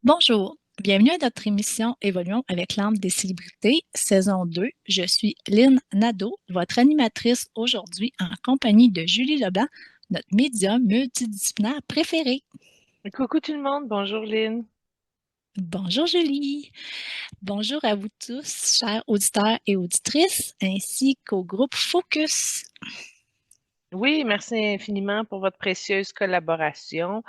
Bonjour, bienvenue à notre émission Évoluons avec l'âme des célébrités, saison 2. Je suis Lynn Nadeau, votre animatrice aujourd'hui en compagnie de Julie Leblanc, notre médium multidisciplinaire préféré. Coucou tout le monde, bonjour Lynn. Bonjour Julie, bonjour à vous tous, chers auditeurs et auditrices, ainsi qu'au groupe Focus. Oui, merci infiniment pour votre précieuse collaboration,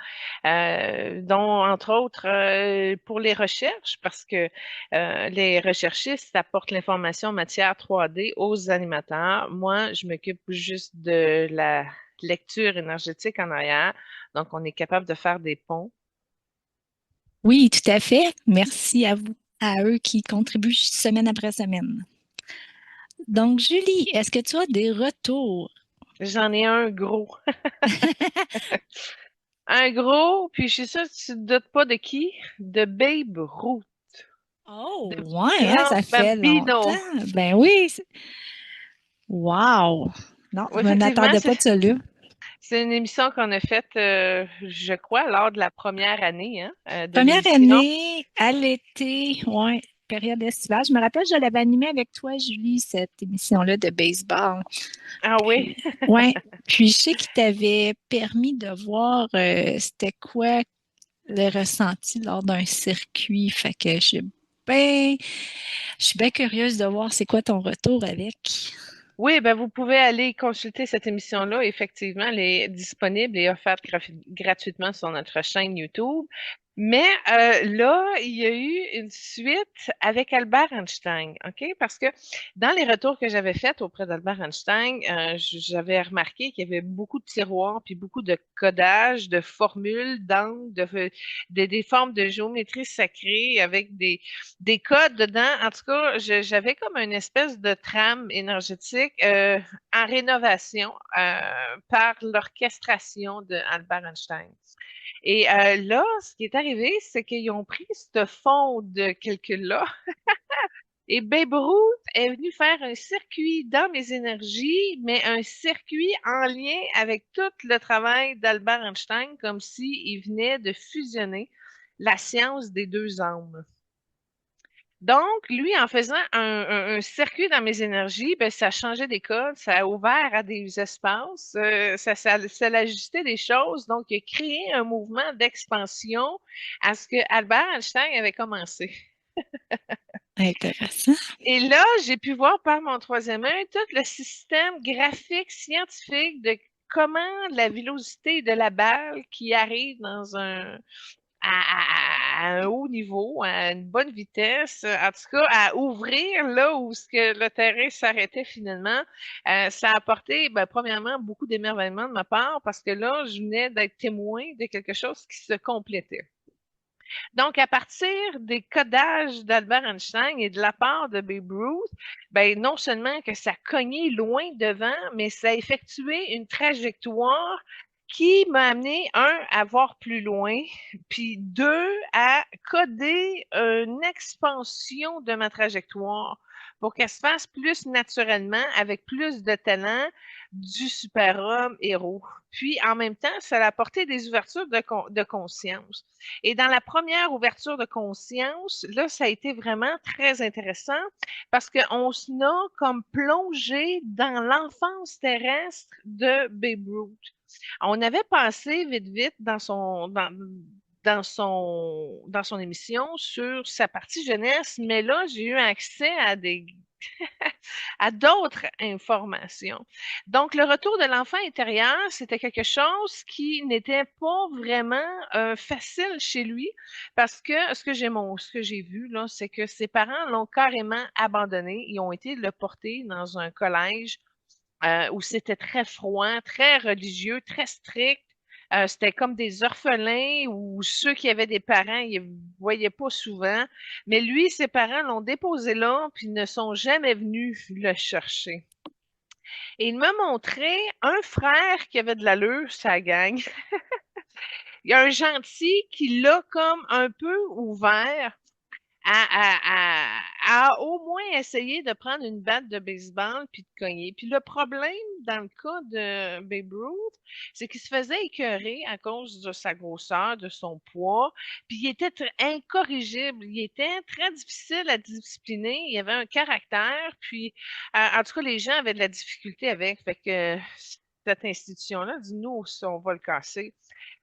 dont entre autres pour les recherches, parce que les recherchistes apportent l'information en matière 3D aux animateurs. Moi, je m'occupe juste de la lecture énergétique en arrière, donc on est capable de faire des ponts. Oui, tout à fait. Merci à vous, à eux qui contribuent semaine après semaine. Donc, Julie, est-ce que tu as des retours? J'en ai un gros. Un gros, puis je suis sûre que tu ne te doutes pas de qui? De Babe Ruth. Oh, De ouais, hein, Grand ça fait longtemps. Bambino. Ben oui. Wow. Non, Oui, je ne effectivement, m'attendais pas de ça là. c'est une émission qu'on a faite, je crois, lors de la première année de Première l'émission. année, à l'été, ouais, période estivale. Je me rappelle, je l'avais animée avec toi, Julie, cette émission-là de baseball. Ah oui, Puis, ouais. Puis, je sais qu'il t'avait permis de voir c'était quoi le ressenti lors d'un circuit. Fait que ben, je suis bien curieuse de voir c'est quoi ton retour avec. oui, ben vous pouvez aller consulter cette émission-là. Effectivement, elle est disponible et offerte gratuitement sur notre chaîne YouTube. Mais là, il y a eu une suite avec Albert Einstein, OK? Parce que dans les retours que j'avais faits auprès d'Albert Einstein, j'avais remarqué qu'il y avait beaucoup de tiroirs puis beaucoup de codages, de formules, d'angles, des formes de géométrie sacrée avec des codes dedans. En tout cas, j'avais comme une espèce de trame énergétique en rénovation par l'orchestration de Albert Einstein. Et là, ce qui est arrivé, c'est qu'ils ont pris ce fond de calcul-là et Babe Ruth est venu faire un circuit dans mes énergies, mais un circuit en lien avec tout le travail d'Albert Einstein, comme s'il venait de fusionner la science des deux âmes. Donc, lui, en faisant un circuit dans mes énergies, ben, ça changeait des codes, ça a ouvert à des espaces, ça ajustait des choses. Donc, il a créé un mouvement d'expansion à ce que Albert Einstein avait commencé. Intéressant. Et là, j'ai pu voir par mon troisième œil tout le système graphique scientifique de comment la vélocité de la balle qui arrive dans à un haut niveau, à une bonne vitesse, en tout cas à ouvrir là où ce que le terrain s'arrêtait finalement, ça a apporté, ben, premièrement, beaucoup d'émerveillement de ma part parce que là, je venais d'être témoin de quelque chose qui se complétait. Donc, à partir des codages d'Albert Einstein et de la part de Babe Ruth, ben, non seulement que ça cognait loin devant, mais ça a effectué une trajectoire qui m'a amené, un, à voir plus loin, puis deux, à coder une expansion de ma trajectoire pour qu'elle se fasse plus naturellement, avec plus de talent du super-homme héros. Puis, en même temps, ça a apporté des ouvertures de conscience. Et dans la première ouverture de conscience, là, ça a été vraiment très intéressant parce qu'on se a comme plongé dans l'enfance terrestre de Babe Ruth. On avait pensé vite, vite dans son émission sur sa partie jeunesse, mais là, j'ai eu accès à d'autres informations. Donc, le retour de l'enfant intérieur, c'était quelque chose qui n'était pas vraiment facile chez lui parce que ce que j'ai vu là, c'est que ses parents l'ont carrément abandonné. Ils ont été le porter dans un collège où c'était très froid, très religieux, très strict. C'était comme des orphelins ou ceux qui avaient des parents, ils ne voyaient pas souvent. Mais lui, ses parents l'ont déposé là, puis ne sont jamais venus le chercher. Et il m'a montré un frère qui avait de l'allure, sa gang. Il y a un gentil qui l'a comme un peu ouvert à au moins essayer de prendre une batte de baseball puis de cogner. Puis le problème dans le cas de Babe Ruth, c'est qu'il se faisait écœurer à cause de sa grosseur, de son poids, puis il était incorrigible, il était très difficile à discipliner, il avait un caractère, puis en tout cas les gens avaient de la difficulté avec, fait que cette institution-là dit nous, on va le casser.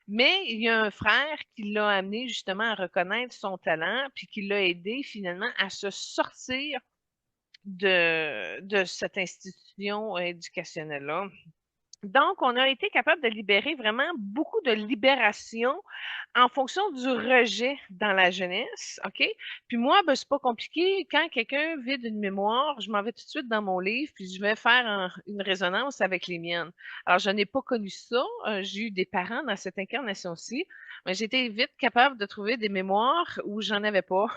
Mais il y a un frère qui l'a amené justement à reconnaître son talent, puis qui l'a aidé finalement à se sortir de cette institution éducationnelle-là. Donc, on a été capable de libérer vraiment beaucoup de libération en fonction du rejet dans la jeunesse, OK? Puis moi, ben, c'est pas compliqué. Quand quelqu'un vide une mémoire, je m'en vais tout de suite dans mon livre, puis je vais faire une résonance avec les miennes. Alors, je n'ai pas connu ça. J'ai eu des parents dans cette incarnation-ci, mais j'étais vite capable de trouver des mémoires où j'en avais pas.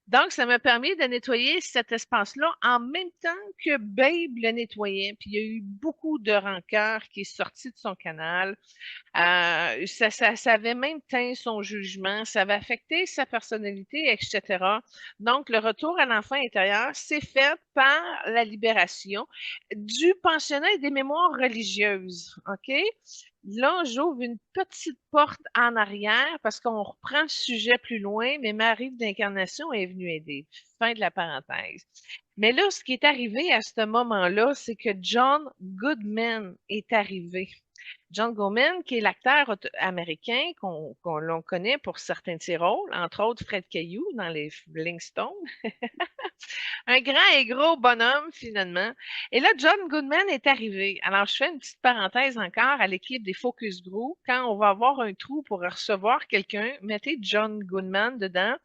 Donc, ça m'a permis de nettoyer cet espace-là en même temps que Babe le nettoyait. Puis il y a eu beaucoup de rancœur qui est sorti de son canal. Ça avait même teint son jugement, ça avait affecté sa personnalité, etc. Donc, le retour à l'enfant intérieur s'est fait par la libération du pensionnat et des mémoires religieuses. OK? Là, j'ouvre une petite porte en arrière parce qu'on reprend le sujet plus loin, mais Marie d'incarnation est venue aider. Fin de la parenthèse. Mais là, ce qui est arrivé à ce moment-là, c'est que John Goodman est arrivé. John Goodman, qui est l'acteur américain l'on connaît pour certains de ses rôles, entre autres Fred Caillou dans les Flintstones. Un grand et gros bonhomme, finalement. Et là, John Goodman est arrivé. Alors, je fais une petite parenthèse encore à l'équipe des Focus Group. Quand on va avoir un trou pour recevoir quelqu'un, mettez John Goodman dedans.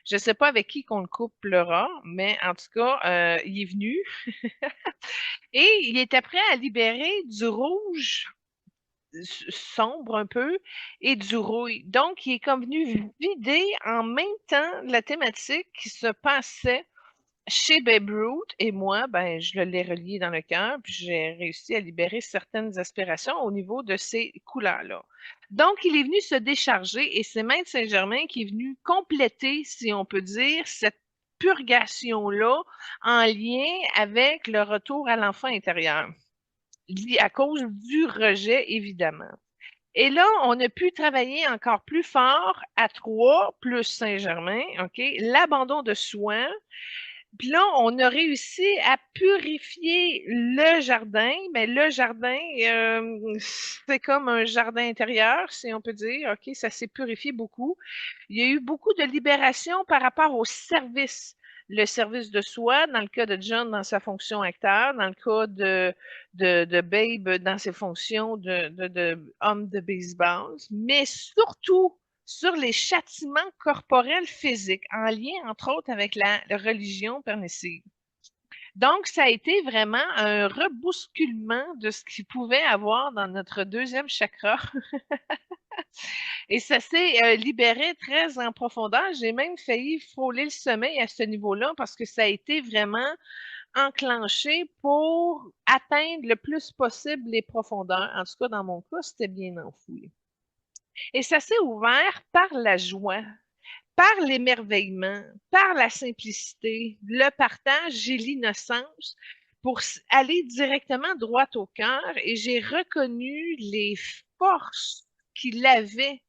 Je ne sais pas avec qui qu'on le couplera, mais en tout cas, il est venu. Et il était prêt à libérer du rouge sombre un peu et du rouille. Donc, il est comme venu vider en même temps la thématique qui se passait chez Babe Ruth et moi, ben, je l'ai relié dans le cœur, puis j'ai réussi à libérer certaines aspirations au niveau de ces couleurs-là. Donc, il est venu se décharger et c'est Maître Saint-Germain qui est venu compléter, si on peut dire, cette purgation-là en lien avec le retour à l'enfant intérieur, à cause du rejet, évidemment. Et là, on a pu travailler encore plus fort à trois, plus Saint-Germain, OK? L'abandon de soi, puis là, on a réussi à purifier le jardin. Mais le jardin, c'est comme un jardin intérieur, si on peut dire. OK, ça s'est purifié beaucoup. Il y a eu beaucoup de libération par rapport au service. Le service de soi, dans le cas de John dans sa fonction acteur, dans le cas de Babe dans ses fonctions de homme de baseball, mais surtout sur les châtiments corporels physiques, en lien, entre autres, avec la religion permissive. Donc, ça a été vraiment un rebousculement de ce qu'il pouvait avoir dans notre deuxième chakra. Et ça s'est libéré très en profondeur. J'ai même failli frôler le sommeil à ce niveau-là parce que ça a été vraiment enclenché pour atteindre le plus possible les profondeurs. En tout cas, dans mon cas, c'était bien enfoui. Et ça s'est ouvert par la joie, par l'émerveillement, par la simplicité, le partage et l'innocence pour aller directement droit au cœur. Et j'ai reconnu les forces qu'il avait,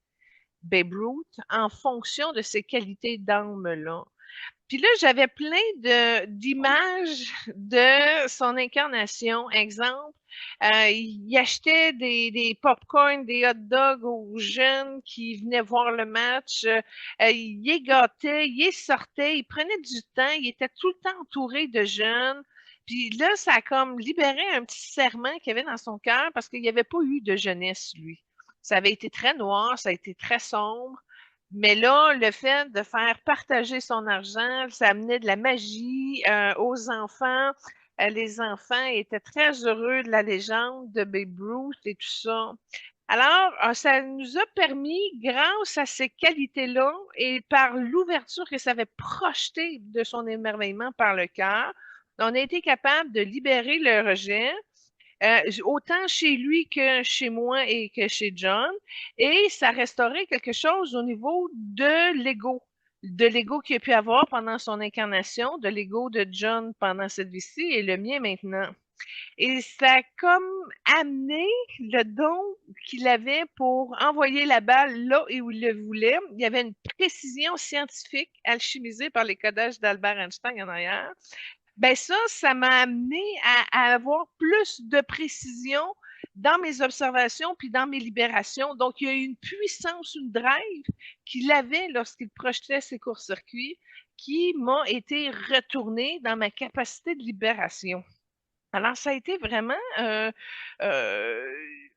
Babe Ruth, en fonction de ces qualités d'âme-là. Puis là, j'avais plein d'images de son incarnation. Exemple, il achetait des pop-corn, des hot dogs aux jeunes qui venaient voir le match. Il les gâtait, il les sortait, il prenait du temps, il était tout le temps entouré de jeunes. Puis là, ça a comme libéré un petit serment qu'il avait dans son cœur parce qu'il n'y avait pas eu de jeunesse, lui. Ça avait été très noir, ça a été très sombre. Mais là, le fait de faire partager son argent, ça amenait de la magie aux enfants. Les enfants étaient très heureux de la légende de Babe Ruth et tout ça. Alors, ça nous a permis, grâce à ces qualités-là et par l'ouverture que ça avait projeté de son émerveillement par le cœur, on a été capable de libérer le rejet, autant chez lui que chez moi et que chez John. Et ça restaurait quelque chose au niveau de l'ego. de l'ego qu'il a pu avoir pendant son incarnation, de l'ego de John pendant cette vie-ci et le mien maintenant. Et ça a comme amené le don qu'il avait pour envoyer la balle là où il le voulait. Il y avait une précision scientifique alchimisée par les codages d'Albert Einstein en arrière. Ben ça m'a amené à avoir plus de précision dans mes observations puis dans mes libérations. Donc, il y a eu une puissance, une drive qu'il avait lorsqu'il projetait ses courts-circuits qui m'a été retournée dans ma capacité de libération. Alors, ça a été vraiment euh,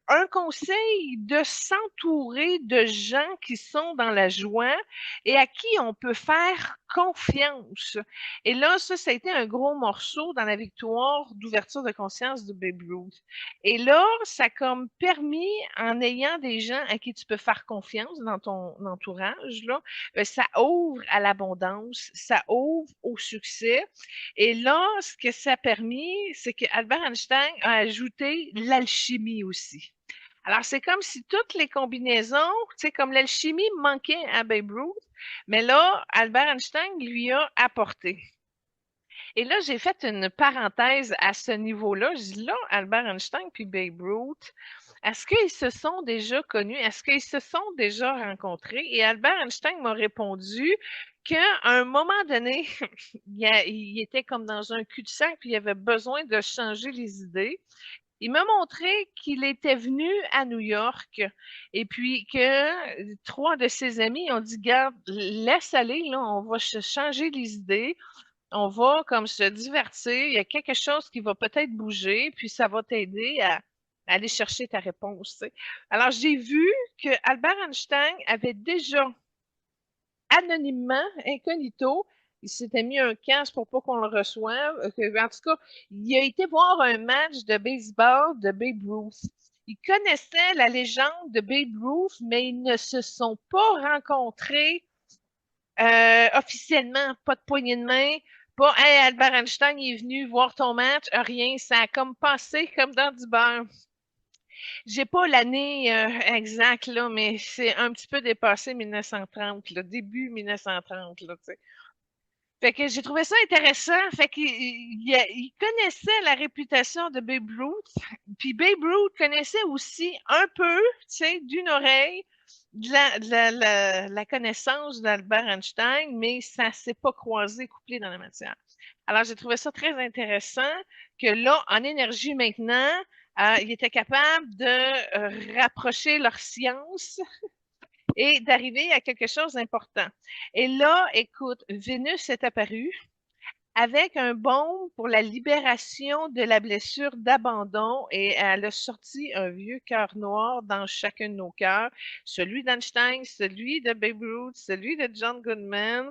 un conseil de s'entourer de gens qui sont dans la joie et à qui on peut faire confiance. Et là, ça a été un gros morceau dans la victoire d'ouverture de conscience de Babe Ruth. Et là, ça a comme permis, en ayant des gens à qui tu peux faire confiance dans ton entourage, là, ça ouvre à l'abondance, ça ouvre au succès. Et là, ce que ça a permis, c'est qu'Albert Einstein a ajouté l'alchimie aussi. Alors, c'est comme si toutes les combinaisons, tu sais, comme l'alchimie manquait à Babe Ruth, mais là, Albert Einstein lui a apporté. Et là, j'ai fait une parenthèse à ce niveau-là. Je dis là, Albert Einstein puis Babe Ruth, est-ce qu'ils se sont déjà connus? Est-ce qu'ils se sont déjà rencontrés? Et Albert Einstein m'a répondu qu'à un moment donné, il était comme dans un cul-de-sac, puis il avait besoin de changer les idées. Il m'a montré qu'il était venu à New York et puis que trois de ses amis ont dit, garde, laisse aller, là, on va changer les idées, on va comme se divertir, il y a quelque chose qui va peut-être bouger, puis ça va t'aider à aller chercher ta réponse. Tu sais. Alors, j'ai vu que Albert Einstein avait déjà anonymement, incognito, il s'était mis un casque pour pas qu'on le reçoive. En tout cas, il a été voir un match de baseball de Babe Ruth. Il connaissait la légende de Babe Ruth, mais ils ne se sont pas rencontrés officiellement, pas de poignée de main, pas hey, Albert Einstein est venu voir ton match, rien, ça a comme passé comme dans du beurre. J'ai pas l'année exacte, là, mais c'est un petit peu dépassé 1930, là, début 1930, là, tu sais. Fait que j'ai trouvé ça intéressant. Fait qu'il connaissait la réputation de Babe Ruth. Puis Babe Ruth connaissait aussi un peu, tu sais, d'une oreille, la connaissance d'Albert Einstein, mais ça s'est pas croisé, couplé dans la matière. Alors, j'ai trouvé ça très intéressant que là, en énergie maintenant, il était capable de rapprocher leur science et d'arriver à quelque chose d'important. Et là, écoute, Vénus est apparue avec un baume pour la libération de la blessure d'abandon et elle a sorti un vieux cœur noir dans chacun de nos cœurs, celui d'Einstein, celui de Babe Ruth, celui de John Goodman,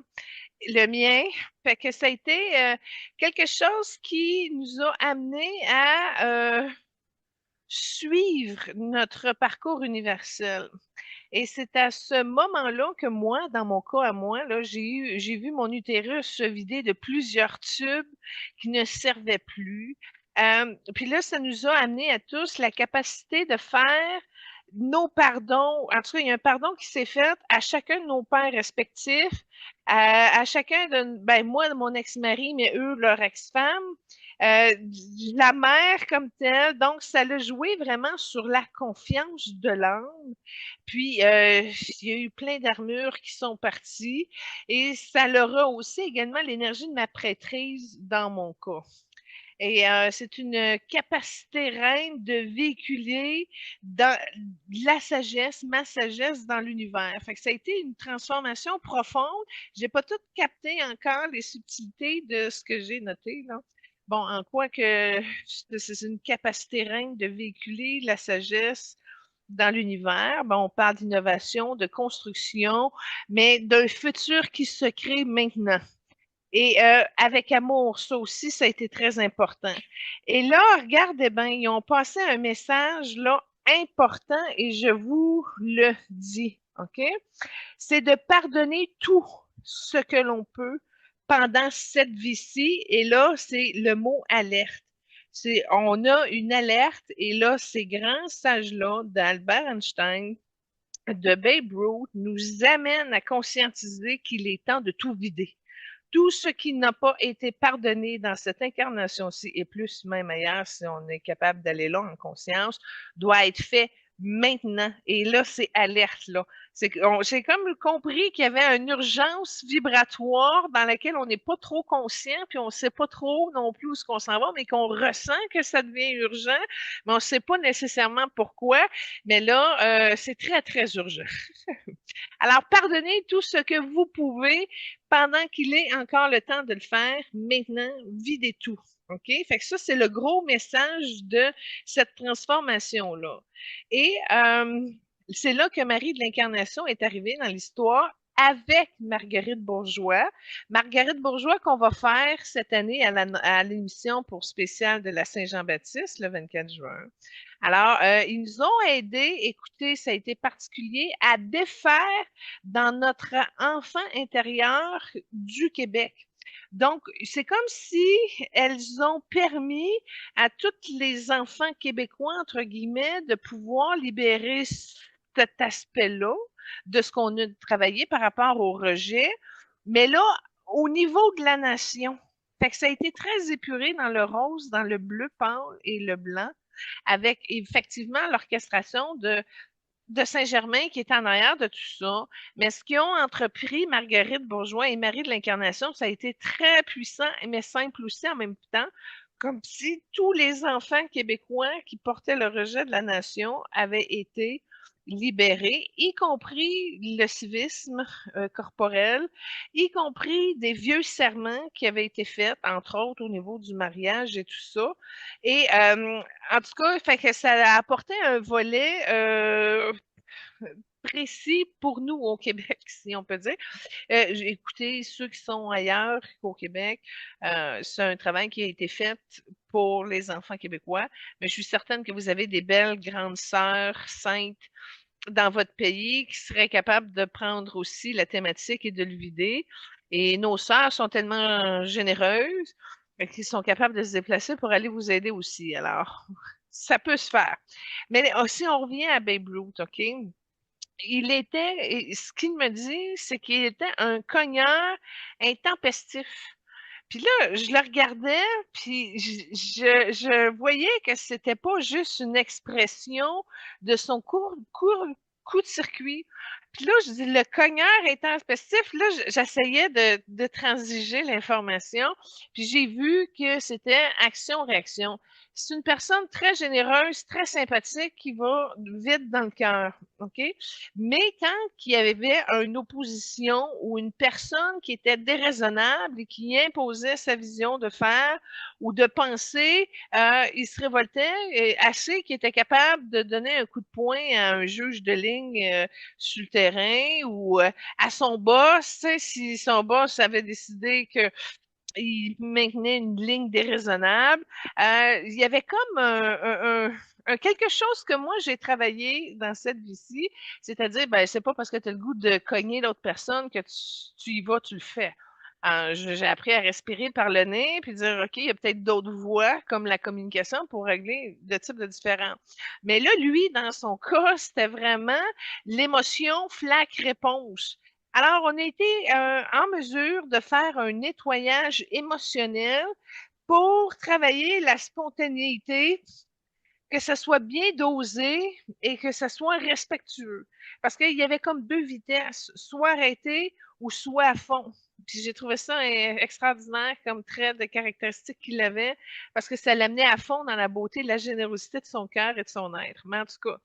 le mien. Fait que ça a été quelque chose qui nous a amené à suivre notre parcours universel. Et c'est à ce moment-là que moi, dans mon cas à moi, là, j'ai vu mon utérus se vider de plusieurs tubes qui ne servaient plus. Puis là, ça nous a amené à tous la capacité de faire nos pardons. En tout cas, il y a un pardon qui s'est fait à chacun de nos pères respectifs, à chacun de, ben moi, de mon ex-mari, mais eux, leur ex-femme. Euh, la mère comme telle, donc ça l'a joué vraiment sur la confiance de l'âme. Puis, il y a eu plein d'armures qui sont parties et ça leur a aussi également l'énergie de ma prêtrise dans mon cas. Et c'est une capacité reine de véhiculer dans la sagesse, ma sagesse dans l'univers. Fait que ça a été une transformation profonde. J'ai pas tout capté encore les subtilités de ce que j'ai noté, là. Bon, en quoi que c'est une capacité reine de véhiculer la sagesse dans l'univers. Bon, on parle d'innovation, de construction, mais d'un futur qui se crée maintenant. Et avec amour, ça aussi, ça a été très important. Et là, regardez bien, ils ont passé un message là important et je vous le dis, OK? C'est de pardonner tout ce que l'on peut pendant cette vie-ci. Et là, c'est le mot alerte. C'est, on a une alerte et là, ces grands sages-là d'Albert Einstein de Babe Ruth nous amène à conscientiser qu'il est temps de tout vider. Tout ce qui n'a pas été pardonné dans cette incarnation-ci, et plus même ailleurs, si on est capable d'aller là en conscience, doit être fait maintenant. Et là, c'est alerte, là. J'ai comme compris qu'il y avait une urgence vibratoire dans laquelle on n'est pas trop conscient, puis on ne sait pas trop non plus où ce qu'on s'en va, mais qu'on ressent que ça devient urgent, mais on ne sait pas nécessairement pourquoi. Mais là, c'est très, très urgent. Alors, pardonnez tout ce que vous pouvez pendant qu'il est encore le temps de le faire. Maintenant, videz tout. OK? Fait que ça, c'est le gros message de cette transformation-là. Et c'est là que Marie de l'Incarnation est arrivée dans l'histoire avec Marguerite Bourgeois. Marguerite Bourgeois qu'on va faire cette année à l'émission pour spécial de la Saint-Jean-Baptiste, le 24 juin. Alors, ils nous ont aidés, écoutez, ça a été particulier, à défaire dans notre enfant intérieur du Québec. Donc, c'est comme si elles ont permis à tous les enfants québécois, entre guillemets, de pouvoir libérer cet aspect-là de ce qu'on a travaillé par rapport au rejet. Mais là, au niveau de la nation, fait que ça a été très épuré dans le rose, dans le bleu pâle et le blanc, avec effectivement l'orchestration de Saint-Germain qui est en arrière de tout ça. Mais ce qu'ils ont entrepris, Marguerite Bourgeois et Marie de l'Incarnation, ça a été très puissant, mais simple aussi en même temps, comme si tous les enfants québécois qui portaient le rejet de la nation avaient été libérés, y compris le civisme corporel, y compris des vieux serments qui avaient été faits, entre autres au niveau du mariage et tout ça. Et en tout cas, fait que ça a apporté un volet précis pour nous au Québec, si on peut dire. Écoutez, ceux qui sont ailleurs qu'au Québec, c'est un travail qui a été fait pour les enfants québécois, mais je suis certaine que vous avez des belles grandes sœurs saintes dans votre pays qui seraient capables de prendre aussi la thématique et de le vider. Et nos sœurs sont tellement généreuses qu'ils sont capables de se déplacer pour aller vous aider aussi. Alors, ça peut se faire. Mais si on revient à Babe Ruth, OK? Ce qu'il me dit, c'est qu'il était un cogneur intempestif. Puis là, je le regardais, puis je voyais que c'était pas juste une expression de son coup de circuit. Puis là, je dis, le cogneur est intempestif. Là, j'essayais de transiger l'information, puis j'ai vu que c'était action-réaction. C'est une personne très généreuse, très sympathique, qui va vite dans le cœur, OK? Mais quand il y avait une opposition ou une personne qui était déraisonnable et qui imposait sa vision de faire ou de penser, il se révoltait assez qu'il était capable de donner un coup de poing à un juge de ligne sur le terrain ou à son boss, si son boss avait décidé que il maintenait une ligne déraisonnable. Il y avait comme quelque chose que moi j'ai travaillé dans cette vie-ci, c'est-à-dire, ben, c'est pas parce que tu as le goût de cogner l'autre personne que tu y vas, tu le fais. J'ai appris à respirer par le nez puis dire, OK, il y a peut-être d'autres voies comme la communication pour régler de types de différents. Mais là, lui, dans son cas, c'était vraiment l'émotion flac-réponse. Alors, on a été en mesure de faire un nettoyage émotionnel pour travailler la spontanéité, que ça soit bien dosé et que ça soit respectueux. Parce qu'il y avait comme deux vitesses, soit arrêté ou soit à fond. Puis j'ai trouvé ça extraordinaire comme trait de caractéristique qu'il avait, parce que ça l'amenait à fond dans la beauté, la générosité de son cœur et de son être. Mais en tout cas,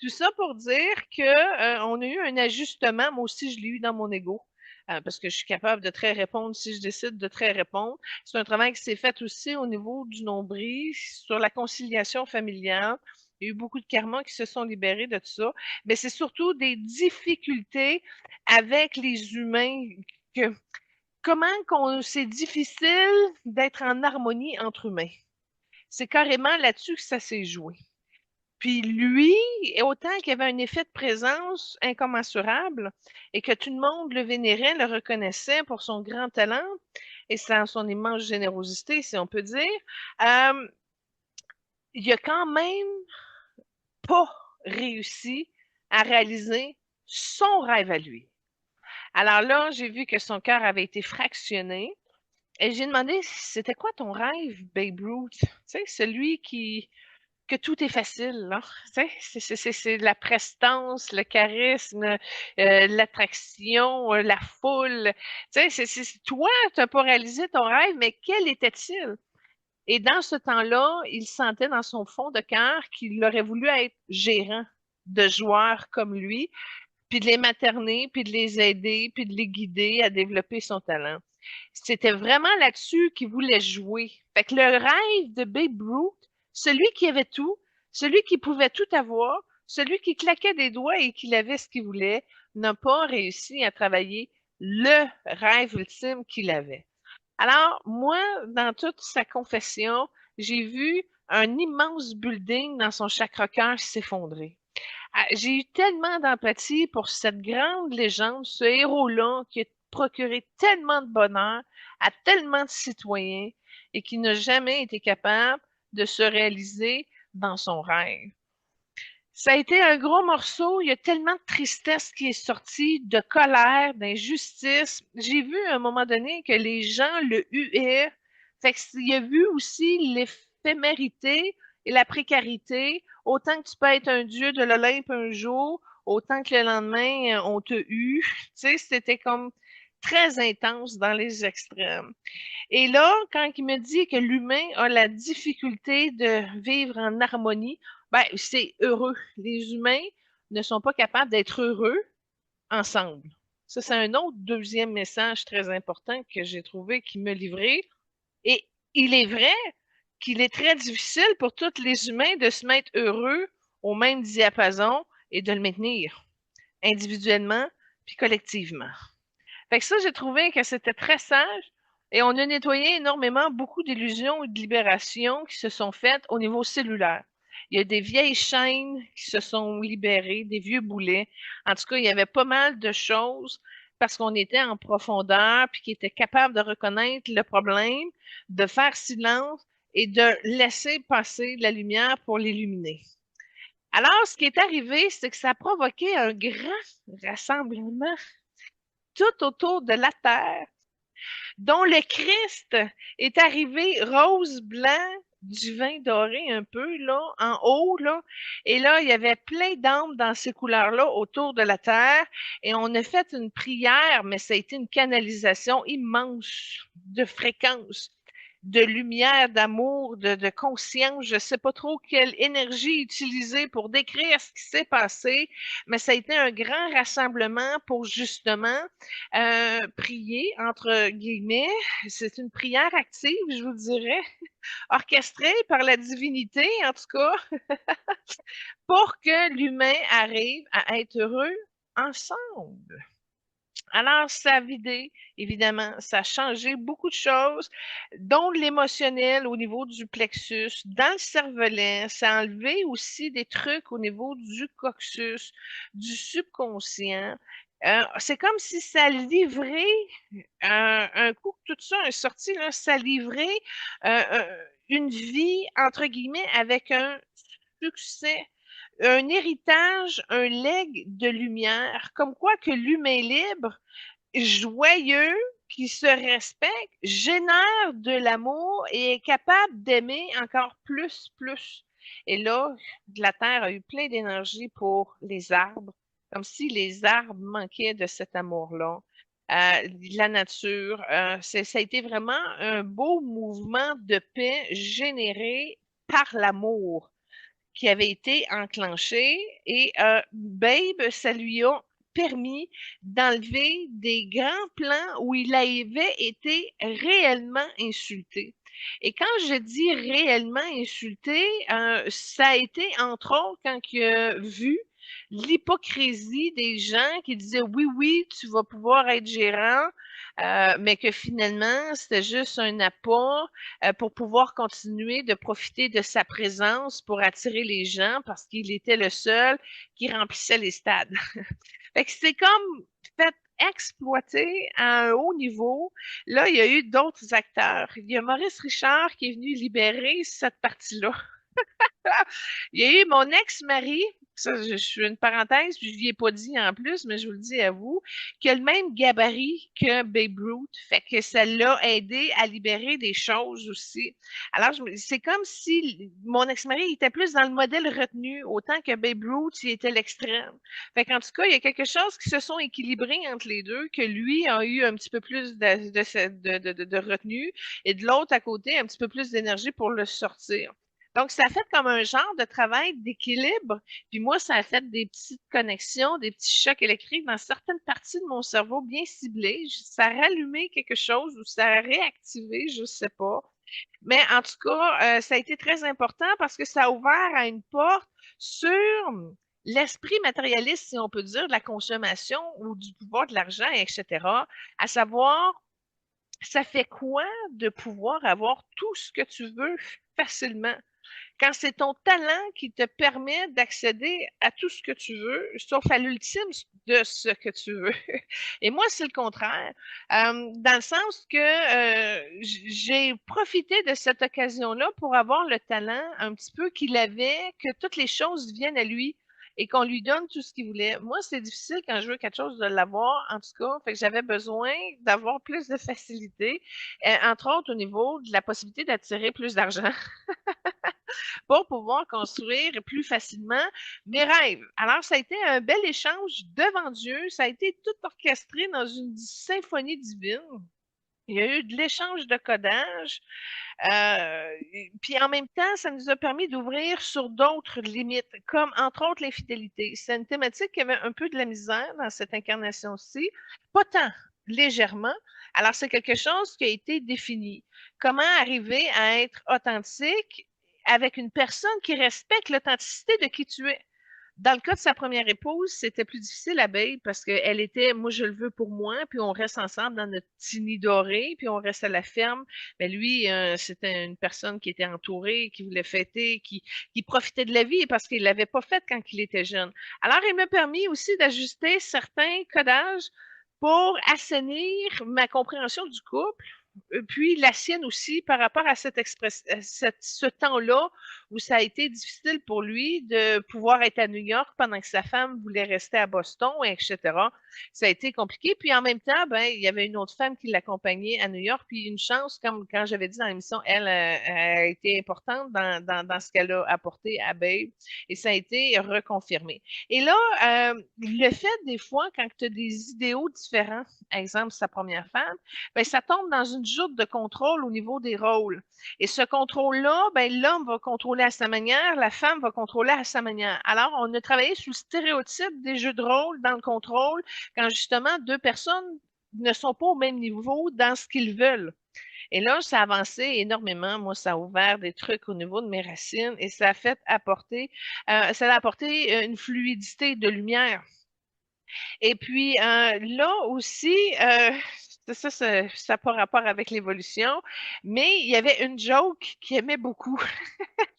tout ça pour dire que on a eu un ajustement. Moi aussi, je l'ai eu dans mon ego. Parce que je suis capable de très répondre si je décide de très répondre. C'est un travail qui s'est fait aussi au niveau du nombril, sur la conciliation familiale. Il y a eu beaucoup de karmas qui se sont libérés de tout ça. Mais c'est surtout des difficultés avec les humains. Que, c'est difficile d'être en harmonie entre humains. C'est carrément là-dessus que ça s'est joué. Puis lui, autant qu'il avait un effet de présence incommensurable et que tout le monde le vénérait, le reconnaissait pour son grand talent et son immense générosité, si on peut dire, il a quand même pas réussi à réaliser son rêve à lui. Alors là, j'ai vu que son cœur avait été fractionné et j'ai demandé c'était quoi ton rêve, Babe Ruth? Tu sais, celui que tout est facile, là. Tu sais, c'est la prestance, le charisme, l'attraction, la foule. Tu sais, toi, tu n'as pas réalisé ton rêve, mais quel était-il? Et dans ce temps-là, il sentait dans son fond de cœur qu'il aurait voulu être gérant de joueurs comme lui, puis de les materner, puis de les aider, puis de les guider à développer son talent. C'était vraiment là-dessus qu'il voulait jouer. Fait que le rêve de Babe Ruth, celui qui avait tout, celui qui pouvait tout avoir, celui qui claquait des doigts et qui avait ce qu'il voulait, n'a pas réussi à travailler le rêve ultime qu'il avait. Alors, moi, dans toute sa confession, j'ai vu un immense building dans son chakra-cœur s'effondrer. J'ai eu tellement d'empathie pour cette grande légende, ce héros-là qui a procuré tellement de bonheur à tellement de citoyens et qui n'a jamais été capable de se réaliser dans son rêve. Ça a été un gros morceau. Il y a tellement de tristesse qui est sortie, de colère, d'injustice. J'ai vu à un moment donné que les gens le huaient. Fait qu'il y a vu aussi l'éphémérité et la précarité. Autant que tu peux être un dieu de l'Olympe un jour, autant que le lendemain, on te hue. Tu sais, c'était comme très intense dans les extrêmes. Et là, quand il me dit que l'humain a la difficulté de vivre en harmonie, ben, c'est heureux. Les humains ne sont pas capables d'être heureux ensemble. Ça, c'est un autre deuxième message très important que j'ai trouvé qui me livrait. Et il est vrai qu'il est très difficile pour tous les humains de se mettre heureux au même diapason et de le maintenir individuellement puis collectivement. Fait que ça, j'ai trouvé que c'était très sage et on a nettoyé énormément beaucoup d'illusions et de libérations qui se sont faites au niveau cellulaire. Il y a des vieilles chaînes qui se sont libérées, des vieux boulets. En tout cas, il y avait pas mal de choses parce qu'on était en profondeur puis qui était capable de reconnaître le problème, de faire silence et de laisser passer la lumière pour l'illuminer. Alors, ce qui est arrivé, c'est que ça a provoqué un grand rassemblement tout autour de la terre, dont le Christ est arrivé rose, blanc, du vin doré un peu, là, en haut, là. Et là, il y avait plein d'âmes dans ces couleurs-là autour de la terre. Et on a fait une prière, mais ça a été une canalisation immense de fréquences, de lumière, d'amour, de conscience. Je ne sais pas trop quelle énergie utiliser pour décrire ce qui s'est passé, mais ça a été un grand rassemblement pour justement prier, entre guillemets. C'est une prière active, je vous dirais, orchestrée par la divinité, en tout cas, pour que l'humain arrive à être heureux ensemble. Alors, ça a vidé, évidemment, ça a changé beaucoup de choses, dont l'émotionnel au niveau du plexus, dans le cervelet, ça a enlevé aussi des trucs au niveau du coccyx, du subconscient. C'est comme si ça livrait, un coup que tout ça est sorti, là, ça livrait une vie, entre guillemets, avec un succès, un héritage, un legs de lumière, comme quoi que l'humain libre, joyeux, qui se respecte, génère de l'amour et est capable d'aimer encore plus, plus. Et là, la Terre a eu plein d'énergie pour les arbres, comme si les arbres manquaient de cet amour-là. La nature, ça a été vraiment un beau mouvement de paix généré par l'amour qui avait été enclenché et Babe, ça lui a permis d'enlever des grands plans où il avait été réellement insulté. Et quand je dis réellement insulté, ça a été entre autres quand il a vu l'hypocrisie des gens qui disaient oui, oui, tu vas pouvoir être gérant, mais que finalement, c'était juste un apport pour pouvoir continuer de profiter de sa présence pour attirer les gens parce qu'il était le seul qui remplissait les stades. Fait que c'est comme fait exploiter à un haut niveau. Là, il y a eu d'autres acteurs. Il y a Maurice Richard qui est venu libérer cette partie-là. Il y a eu mon ex-mari, ça, je suis une parenthèse, puis je lui ai pas dit en plus, mais je vous le dis à vous, qui a le même gabarit que Babe Ruth. Fait que ça l'a aidé à libérer des choses aussi. Alors, c'est comme si mon ex-mari était plus dans le modèle retenu, autant que Babe Ruth, il était l'extrême. Fait qu'en tout cas, il y a quelque chose qui se sont équilibrés entre les deux, que lui a eu un petit peu plus de retenue, et de l'autre à côté, un petit peu plus d'énergie pour le sortir. Donc, ça a fait comme un genre de travail d'équilibre. Puis moi, ça a fait des petites connexions, des petits chocs électriques dans certaines parties de mon cerveau bien ciblées. Ça a rallumé quelque chose ou ça a réactivé, je sais pas. Mais en tout cas, ça a été très important parce que ça a ouvert à une porte sur l'esprit matérialiste, si on peut dire, de la consommation ou du pouvoir de l'argent, etc. À savoir, ça fait quoi de pouvoir avoir tout ce que tu veux facilement? Quand c'est ton talent qui te permet d'accéder à tout ce que tu veux, sauf à l'ultime de ce que tu veux. Et moi, c'est le contraire, dans le sens que j'ai profité de cette occasion-là pour avoir le talent un petit peu qu'il avait, que toutes les choses viennent à lui et qu'on lui donne tout ce qu'il voulait. Moi, c'est difficile quand je veux quelque chose de l'avoir, en tout cas, fait que j'avais besoin d'avoir plus de facilité, entre autres au niveau de la possibilité d'attirer plus d'argent pour pouvoir construire plus facilement mes rêves. Alors, ça a été un bel échange devant Dieu. Ça a été tout orchestré dans une symphonie divine. Il y a eu de l'échange de codage. Puis en même temps, ça nous a permis d'ouvrir sur d'autres limites, comme entre autres l'infidélité. C'est une thématique qui avait un peu de la misère dans cette incarnation-ci, pas tant, légèrement. Alors, c'est quelque chose qui a été défini. Comment arriver à être authentique avec une personne qui respecte l'authenticité de qui tu es? Dans le cas de sa première épouse, c'était plus difficile à Babe parce qu'elle était, moi je le veux pour moi, puis on reste ensemble dans notre petit nid doré, puis on reste à la ferme. Mais lui, c'était une personne qui était entourée, qui voulait fêter, qui profitait de la vie parce qu'il l'avait pas faite quand il était jeune. Alors, il m'a permis aussi d'ajuster certains codages pour assainir ma compréhension du couple, puis la sienne aussi par rapport à ce temps-là où ça a été difficile pour lui de pouvoir être à New York pendant que sa femme voulait rester à Boston, etc. Ça a été compliqué. Puis en même temps, ben, il y avait une autre femme qui l'accompagnait à New York. Puis une chance, comme quand j'avais dit dans l'émission, elle a été importante dans ce qu'elle a apporté à Babe. Et ça a été reconfirmé. Et là, le fait des fois, quand tu as des idéaux différents, exemple sa première femme, ben, ça tombe dans une joute de contrôle au niveau des rôles. Et ce contrôle-là, ben, l'homme va contrôler à sa manière, la femme va contrôler à sa manière. Alors, on a travaillé sur le stéréotype des jeux de rôle dans le contrôle, quand justement deux personnes ne sont pas au même niveau dans ce qu'ils veulent. Et là, ça a avancé énormément. Moi, ça a ouvert des trucs au niveau de mes racines et ça a fait apporter, ça a apporté une fluidité de lumière. Et puis là aussi, ça n'a pas rapport avec l'évolution, mais il y avait une joke qu'il aimait beaucoup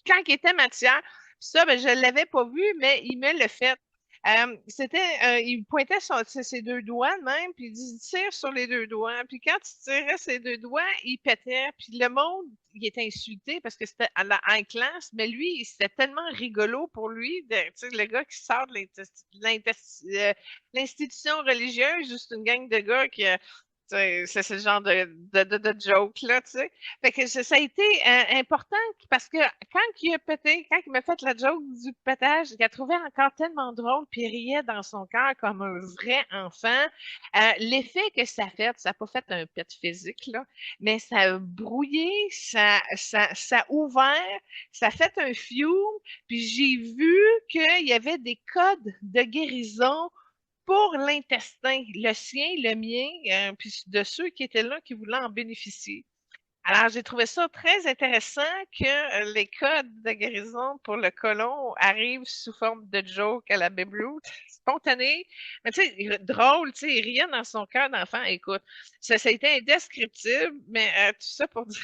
quand il était matière. Ça, ben, je ne l'avais pas vu, mais il me le fait. Il pointait ses deux doigts de même, puis il dit tire sur les deux doigts. Puis quand il tirait ses deux doigts, il pétait. Puis le monde, il était insulté parce que c'était à la high class, mais lui, c'était tellement rigolo pour lui, le gars qui sort de l'institution religieuse, juste une gang de gars qui c'est ce genre de joke, là, tu sais. Fait que ça a été important parce que quand il a pété, quand il m'a fait la joke du pétage, il a trouvé encore tellement drôle, puis il riait dans son cœur comme un vrai enfant. L'effet que ça a fait, ça n'a pas fait un pet physique, là, mais ça a brouillé, ça a ouvert, ça a fait un fume, puis j'ai vu qu'il y avait des codes de guérison pour l'intestin, le sien, le mien, puis de ceux qui étaient là, qui voulaient en bénéficier. Alors, j'ai trouvé ça très intéressant que les codes de guérison pour le côlon arrivent sous forme de joke à la Babe Ruth, spontané, mais tu sais, drôle, tu sais, il riait dans son cœur d'enfant. Écoute, ça a été indescriptible, mais tout ça pour dire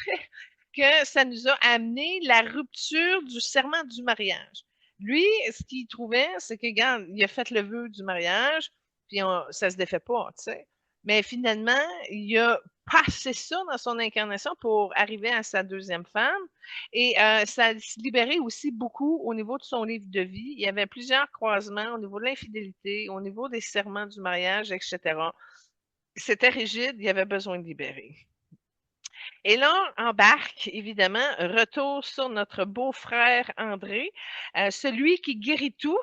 que ça nous a amené la rupture du serment du mariage. Lui, ce qu'il trouvait, c'est que, regarde, il a fait le vœu du mariage, puis ça se défait pas, tu sais. Mais finalement, il a passé ça dans son incarnation pour arriver à sa deuxième femme. Et ça a libéré aussi beaucoup au niveau de son livre de vie. Il y avait plusieurs croisements au niveau de l'infidélité, au niveau des serments du mariage, etc. C'était rigide, il y avait besoin de libérer. Et là, embarque, évidemment, retour sur notre beau-frère André, celui qui guérit tout.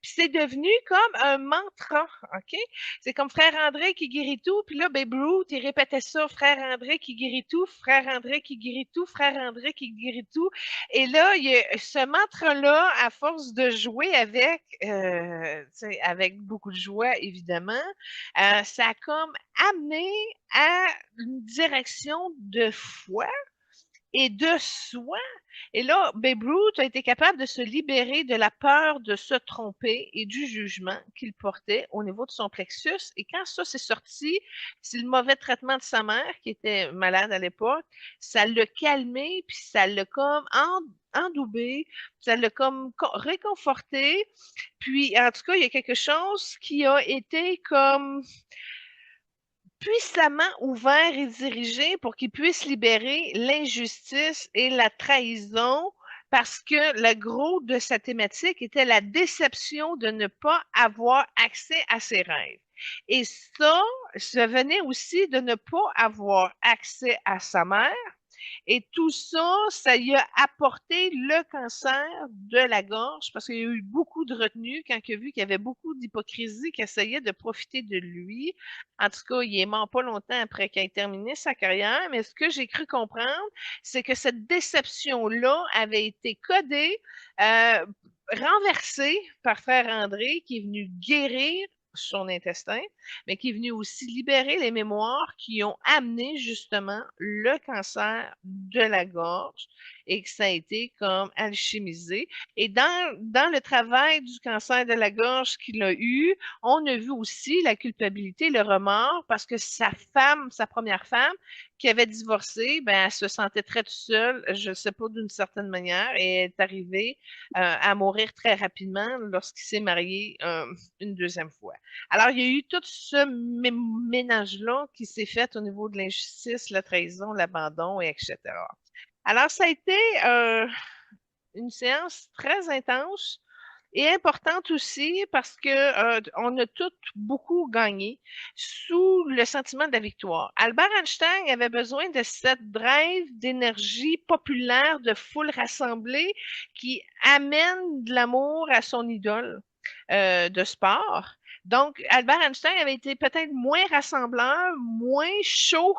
Puis c'est devenu comme un mantra, OK? C'est comme frère André qui guérit tout, puis là, Babe Ruth, il répétait ça, frère André qui guérit tout, frère André qui guérit tout, frère André qui guérit tout. Et là, il y a ce mantra-là, à force de jouer avec beaucoup de joie, évidemment, ça a comme amené à une direction de foi et de soi. Et là, Babe Ruth a été capable de se libérer de la peur de se tromper et du jugement qu'il portait au niveau de son plexus. Et quand ça s'est sorti, c'est le mauvais traitement de sa mère, qui était malade à l'époque, ça l'a calmé, puis ça l'a comme endoubé, ça l'a comme réconforté. Puis, en tout cas, il y a quelque chose qui a été comme puissamment ouvert et dirigé pour qu'il puisse libérer l'injustice et la trahison parce que le gros de sa thématique était la déception de ne pas avoir accès à ses rêves. Et ça venait aussi de ne pas avoir accès à sa mère, et tout ça, ça lui a apporté le cancer de la gorge parce qu'il y a eu beaucoup de retenue quand il a vu qu'il y avait beaucoup d'hypocrisie qui essayait de profiter de lui. En tout cas, il est mort pas longtemps après qu'il ait terminé sa carrière, mais ce que j'ai cru comprendre, c'est que cette déception-là avait été codée, euh, renversée par frère André qui est venu guérir son intestin, mais qui est venu aussi libérer les mémoires qui ont amené justement le cancer de la gorge et que ça a été comme alchimisé. Et dans le travail du cancer de la gorge qu'il a eu, on a vu aussi la culpabilité, le remords, parce que sa femme, sa première femme, qui avait divorcé, ben, elle se sentait très seule, je ne sais pas d'une certaine manière, et elle est arrivée à mourir très rapidement lorsqu'il s'est marié une deuxième fois. Alors, il y a eu tout ce ménage-là qui s'est fait au niveau de l'injustice, la trahison, l'abandon, et etc. Alors, ça a été une séance très intense et importante aussi parce que on a toutes beaucoup gagné sous le sentiment de la victoire. Albert Einstein avait besoin de cette drive d'énergie populaire, de foule rassemblée qui amène de l'amour à son idole de sport. Donc, Albert Einstein avait été peut-être moins rassembleur, moins chaud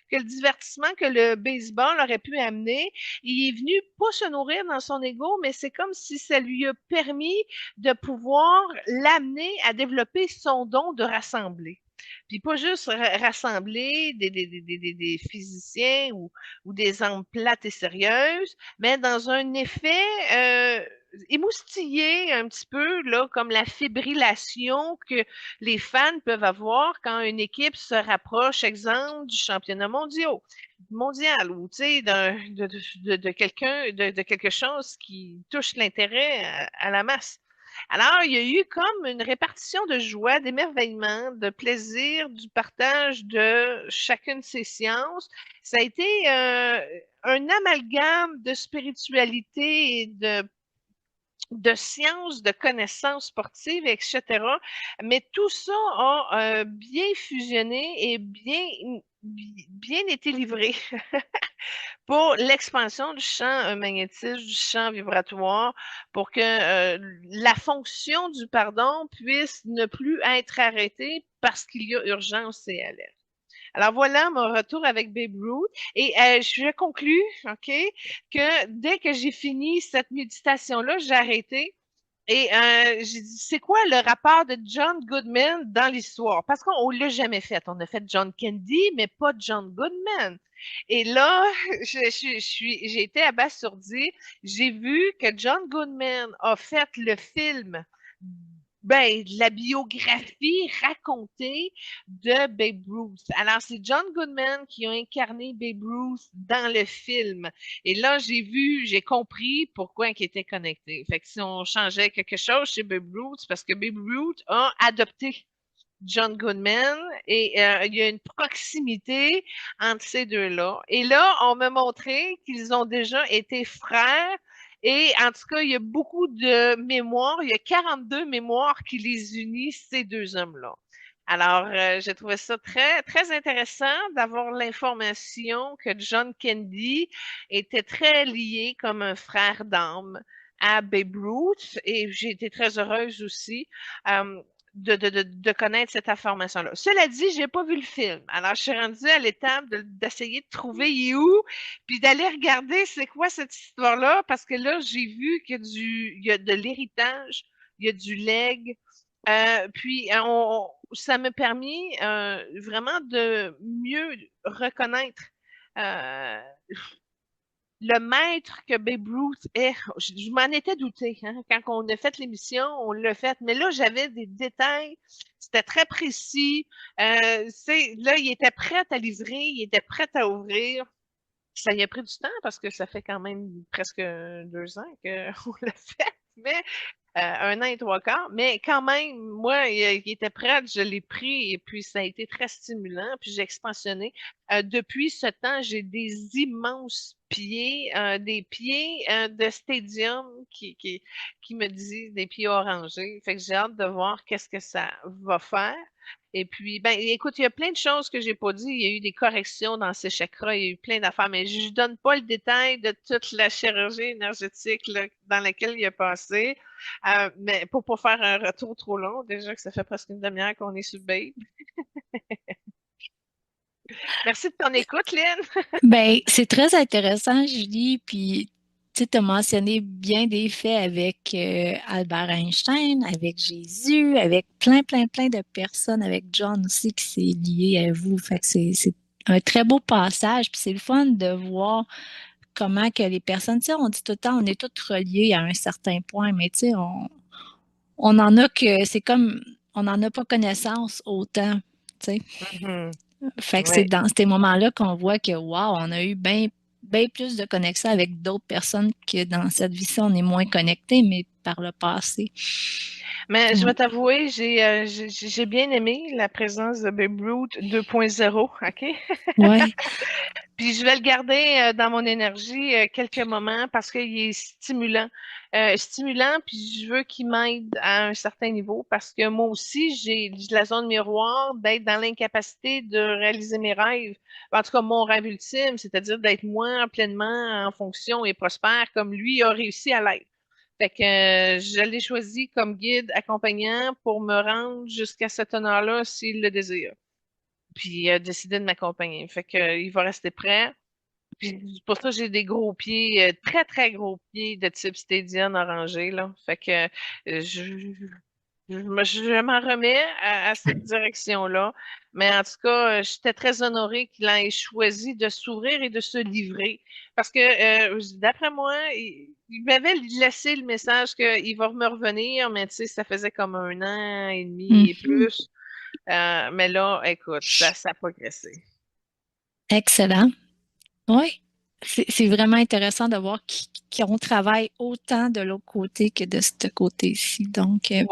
que le divertissement que le baseball aurait pu amener. Il est venu pas se nourrir dans son ego, mais c'est comme si ça lui a permis de pouvoir l'amener à développer son don de rassembler. Puis pas juste rassembler des physiciens ou des âmes plates et sérieuses, mais dans un effet émoustillé un petit peu, là, comme la fibrillation que les fans peuvent avoir quand une équipe se rapproche, exemple, du championnat mondial ou tu sais de quelqu'un de quelque chose qui touche l'intérêt à la masse. Alors, il y a eu comme une répartition de joie, d'émerveillement, de plaisir, du partage de chacune de ces sciences. Ça a été un amalgame de spiritualité et de sciences, de connaissances sportives, etc. Mais tout ça a bien fusionné et bien été livré pour l'expansion du champ magnétique, du champ vibratoire, pour que la fonction du pardon puisse ne plus être arrêtée parce qu'il y a urgence et alerte. Alors voilà mon retour avec Babe Ruth. Et je conclus, OK, que dès que j'ai fini cette méditation-là, j'ai arrêté. Et j'ai dit, c'est quoi le rapport de John Goodman dans l'histoire? Parce qu'on ne l'a jamais fait. On a fait John Candy, mais pas John Goodman. Et là, j'ai été abasourdie. J'ai vu que John Goodman a fait le film, ben, la biographie racontée de Babe Ruth. Alors, c'est John Goodman qui a incarné Babe Ruth dans le film. Et là, j'ai compris pourquoi il était connecté. Fait que si on changeait quelque chose chez Babe Ruth, c'est parce que Babe Ruth a adopté John Goodman, et il y a une proximité entre ces deux-là. Et là, on m'a montré qu'ils ont déjà été frères. Et en tout cas, il y a beaucoup de mémoires. Il y a 42 mémoires qui les unissent, ces deux hommes-là. Alors, j'ai trouvé ça très, très intéressant d'avoir l'information que John Kennedy était très lié comme un frère d'âme à Babe Ruth, et j'ai été très heureuse aussi euh, de connaître cette information-là. Cela dit, j'ai pas vu le film. Alors, je suis rendue à l'étape d'essayer de trouver il est où, puis d'aller regarder c'est quoi cette histoire-là, parce que là, j'ai vu il y a de l'héritage, il y a du leg, puis, ça m'a permis vraiment de mieux reconnaître euh, le maître que Babe Ruth est. Je m'en étais douté, hein. Quand on a fait l'émission, on l'a fait. Mais là, j'avais des détails. C'était très précis. Là, il était prêt à livrer, il était prêt à ouvrir. Ça y a pris du temps parce que ça fait quand même presque 2 ans qu'on l'a fait. Mais 1 an et 3 quarts, mais quand même, moi, il était prêt, je l'ai pris et puis ça a été très stimulant, puis j'ai expansionné. Depuis ce temps, j'ai des immenses pieds, des pieds de stadium qui me disent des pieds orangés. Fait que j'ai hâte de voir qu'est-ce que ça va faire. Et puis, ben, écoute, il y a plein de choses que j'ai pas dit. Il y a eu des corrections dans ces chakras, il y a eu plein d'affaires, mais je donne pas le détail de toute la chirurgie énergétique là, dans laquelle il a passé. Mais pour pas faire un retour trop long, déjà que ça fait presque une demi-heure qu'on est sur Babe. Merci de ton écoute, Lynn. Ben, c'est très intéressant, Julie, puis tu as mentionné bien des faits avec Albert Einstein, avec Jésus, avec plein, plein, plein de personnes, avec John aussi qui s'est lié à vous. Fait que c'est un très beau passage, puis c'est le fun de voir comment que les personnes, tu sais, on dit tout le temps, on est tous reliés à un certain point, mais tu sais, on en a que, c'est comme, on n'en a pas connaissance autant, tu sais. Mhm. Fait que c'est Oui. dans ces moments-là qu'on voit que, wow, on a eu bien plus de connexion avec d'autres personnes que dans cette vie-ci, on est moins connecté, mais par le passé. Mais je Ouais. vais t'avouer, j'ai bien aimé la présence de Babe Ruth 2.0, OK? Ouais. Puis je vais le garder dans mon énergie quelques moments parce qu'il est stimulant. Stimulant, puis je veux qu'il m'aide à un certain niveau parce que moi aussi, j'ai de la zone miroir d'être dans l'incapacité de réaliser mes rêves. En tout cas, mon rêve ultime, c'est-à-dire d'être moi pleinement en fonction et prospère comme lui a réussi à l'être. Fait que je l'ai choisi comme guide accompagnant pour me rendre jusqu'à cet honneur-là s'il le désire. Puis il a décidé de m'accompagner. Fait que il va rester prêt. Puis pour ça, j'ai des gros pieds, très, très gros pieds de type Stadium orangé, là. Fait que je m'en remets à cette direction-là. Mais en tout cas, j'étais très honorée qu'il ait choisi de s'ouvrir et de se livrer. Parce que, d'après moi, il m'avait laissé le message qu'il va me revenir, mais tu sais, ça faisait comme 1 an et demi et Mhm. plus. Mais là, écoute, ça a progressé. Excellent. Oui. C'est vraiment intéressant de voir qu'on travaille autant de l'autre côté que de ce côté-ci. Donc, Ouais,